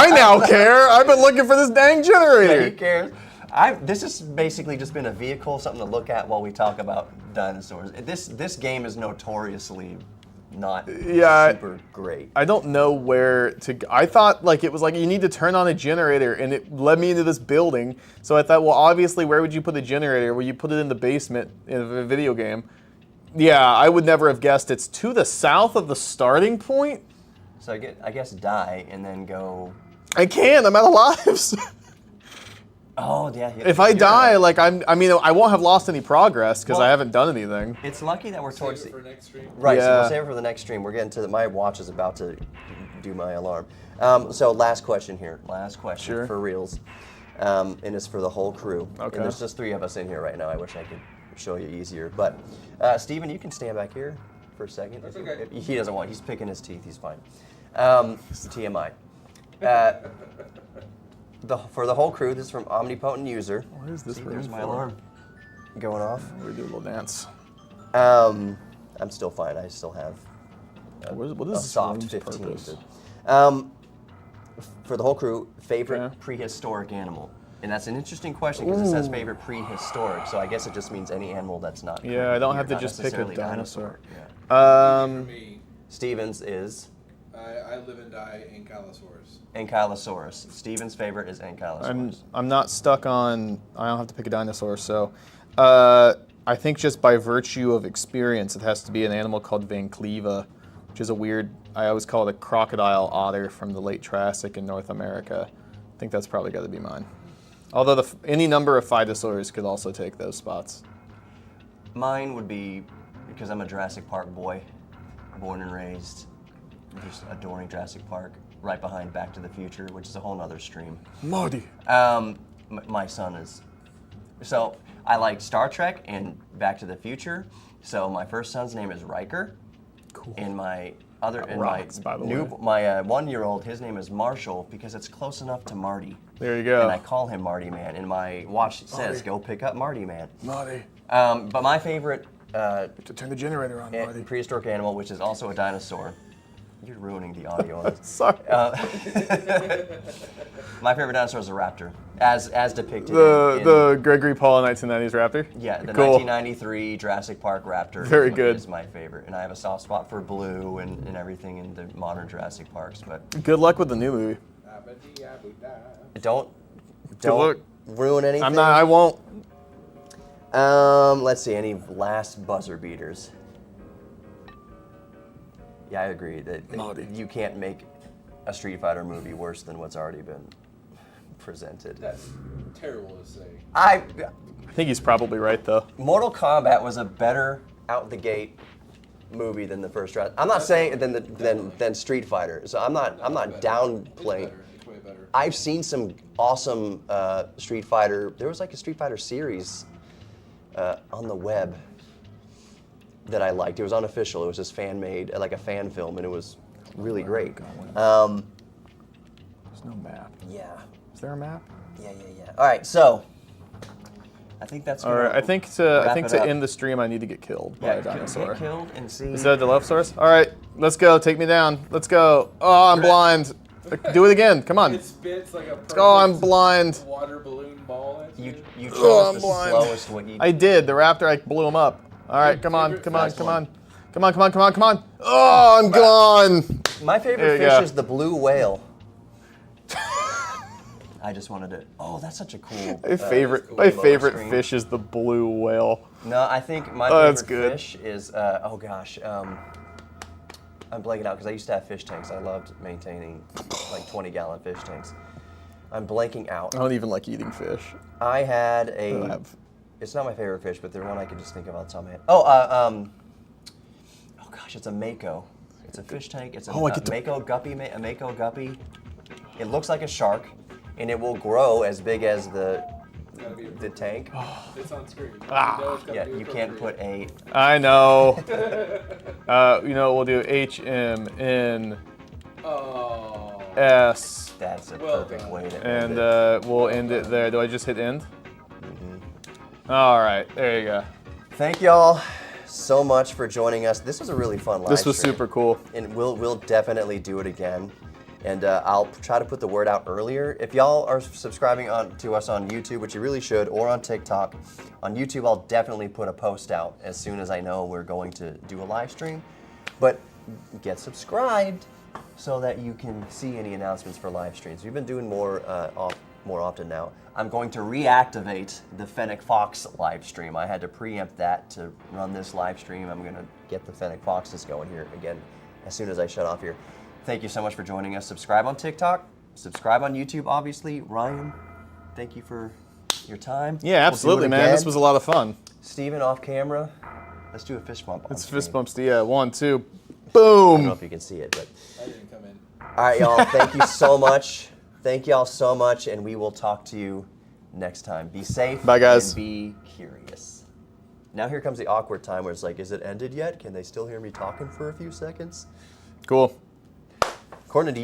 now care. I've been looking for this dang generator. He cares. This has basically just been a vehicle, something to look at while we talk about dinosaurs. This game is notoriously not super great. I don't know where to. I thought like it was like you need to turn on a generator, and it led me into this building. So I thought, well, obviously, where would you put a generator? Well, you put it in the basement in a video game. Yeah, I would never have guessed it's to the south of the starting point. So I guess die and then go. I can't. I'm out of lives. Oh yeah. If I die, like I won't have lost any progress because I haven't done anything. It's lucky that we're towards Save it for next stream. Right. So Yeah. we'll save it for the next stream. We're getting to my watch is about to do my alarm. So last question here. Last question Sure. for reals, and it's for the whole crew. Okay. And there's just 3 of us in here right now. I wish I could show you easier, but Steven, you can stand back here for a second. That's okay. He doesn't want. He's picking his teeth. He's fine. It's the TMI. For the whole crew, this is from Omnipotent User. What is this? See, room there's my for? alarm going off. We do a little dance. I'm still fine. I still have What a is this soft room's 15. purpose? For the whole crew, favorite Okay. prehistoric animal? And that's an interesting question because it says favorite prehistoric, so I guess it just means any animal that's not. Yeah, I don't have to not just pick a necessarily dinosaur. Yeah. For me, Stevens is I live and die Ankylosaurus. Ankylosaurus. Stevens' favorite is Ankylosaurus. I'm not stuck on. I don't have to pick a dinosaur, so I think just by virtue of experience, it has to be an animal called Van Cleva, which is a weird. I always call it a crocodile otter from the late Triassic in North America. I think that's probably got to be mine. Although any number of phytosaurs could also take those spots. Mine would be, because I'm a Jurassic Park boy, born and raised, just adoring Jurassic Park, right behind Back to the Future, which is a whole nother stream. Marty. My son is. So I like Star Trek and Back to the Future. So my first son's name is Riker. Cool. And my rocks, by the way. my 1-year-old, his name is Marshall because it's close enough to Marty. There you go. And I call him Marty Man. And my watch says, "Go pick up Marty Man." Marty. But my favorite To turn the generator on, Marty. prehistoric animal, which is also a dinosaur. You're ruining the audio on this. Sorry. My favorite dinosaur is a raptor, as depicted in the Gregory Paul 1990s Raptor. yeah, the Cool. 1993 Jurassic Park raptor. Very good. Is my favorite, and I have a soft spot for blue and everything in the modern Jurassic Parks. But Good luck with the new movie. don't luck. ruin anything. I won't. Let's see. Any last buzzer beaters? Yeah, I agree that Naughty. you can't make a Street Fighter movie worse than what's already been presented. That's terrible to say. I think he's probably right, though. Mortal Kombat was a better out the gate movie than the first round. I'm not saying than Street Fighter. So I'm not downplaying. It's way better. I've seen some awesome Street Fighter. There was like a Street Fighter series on the web that I liked. It was unofficial. It was just fan made, like a fan film, and it was really great. There's no map. Yeah. Is there a map? Yeah. All right, so I think that's All gonna right, I think wrap it to up. end the stream, I need to get killed by a dinosaur. Get killed and see. Is that a Dilophosaurus? All right, let's go. Take me down. Let's go. Oh, I'm blind. Do it again. Come on. It spits like a perfect Oh, I'm blind. water balloon ball at you. You Oh, chose I'm the blind. slowest one. You, I did. The raptor, I blew him up. All right, come on, come on, fast come one. on. Come on, come on, come on, come on. Oh, I'm gone. my There favorite you fish go. is the blue whale. I just wanted to. Oh, that's such a cool. My favorite, cool. my Lower favorite screen. fish is the blue whale. No, I think my Oh, that's favorite good. fish is. Oh gosh, I'm blanking out because I used to have fish tanks. I loved maintaining like 20-gallon fish tanks. I'm blanking out. I don't even like eating fish. I had I a. don't have. It's not my favorite fish, but they're one I can just think of on top of my head. Oh, oh gosh, it's a mako. It's a fish tank. It's a Oh, I get to- mako guppy. A mako guppy. It looks like a shark, and it will grow as big as the tank. It's on screen. Ah. You know it's gotta Yeah, be you can't put appropriate. a. I know. You know what we'll do? HMNS. Oh. That's a Well perfect done. way to And end it. we'll end it there. Do I just hit end? All right, there you go. Thank y'all so much for joining us. This was a really fun live This was stream. super cool. And we'll definitely do it again. And I'll try to put the word out earlier. If y'all are subscribing to us on YouTube, which you really should, or on TikTok, on YouTube I'll definitely put a post out as soon as I know we're going to do a live stream. But get subscribed so that you can see any announcements for live streams. We've been doing more often now. I'm going to reactivate the Fennec Fox live stream. I had to preempt that to run this live stream. I'm going to get the Fennec Foxes going here again as soon as I shut off here. Thank you so much for joining us. Subscribe on TikTok. Subscribe on YouTube, obviously. Ryan, thank you for your time. Yeah, We'll do absolutely, it man. again. This was a lot of fun. Steven, off camera. Let's do a fist bump. It's on fist screen. bumps to, yeah, 1, 2, I don't know boom. if you can see it, but. I didn't come in. All right, y'all. Thank you so much. Thank y'all so much, and we will talk to you next time. Be safe. Bye, guys. And be curious. Now here comes the awkward time where it's like, is it ended yet? Can they still hear me talking for a few seconds? Cool. According to you.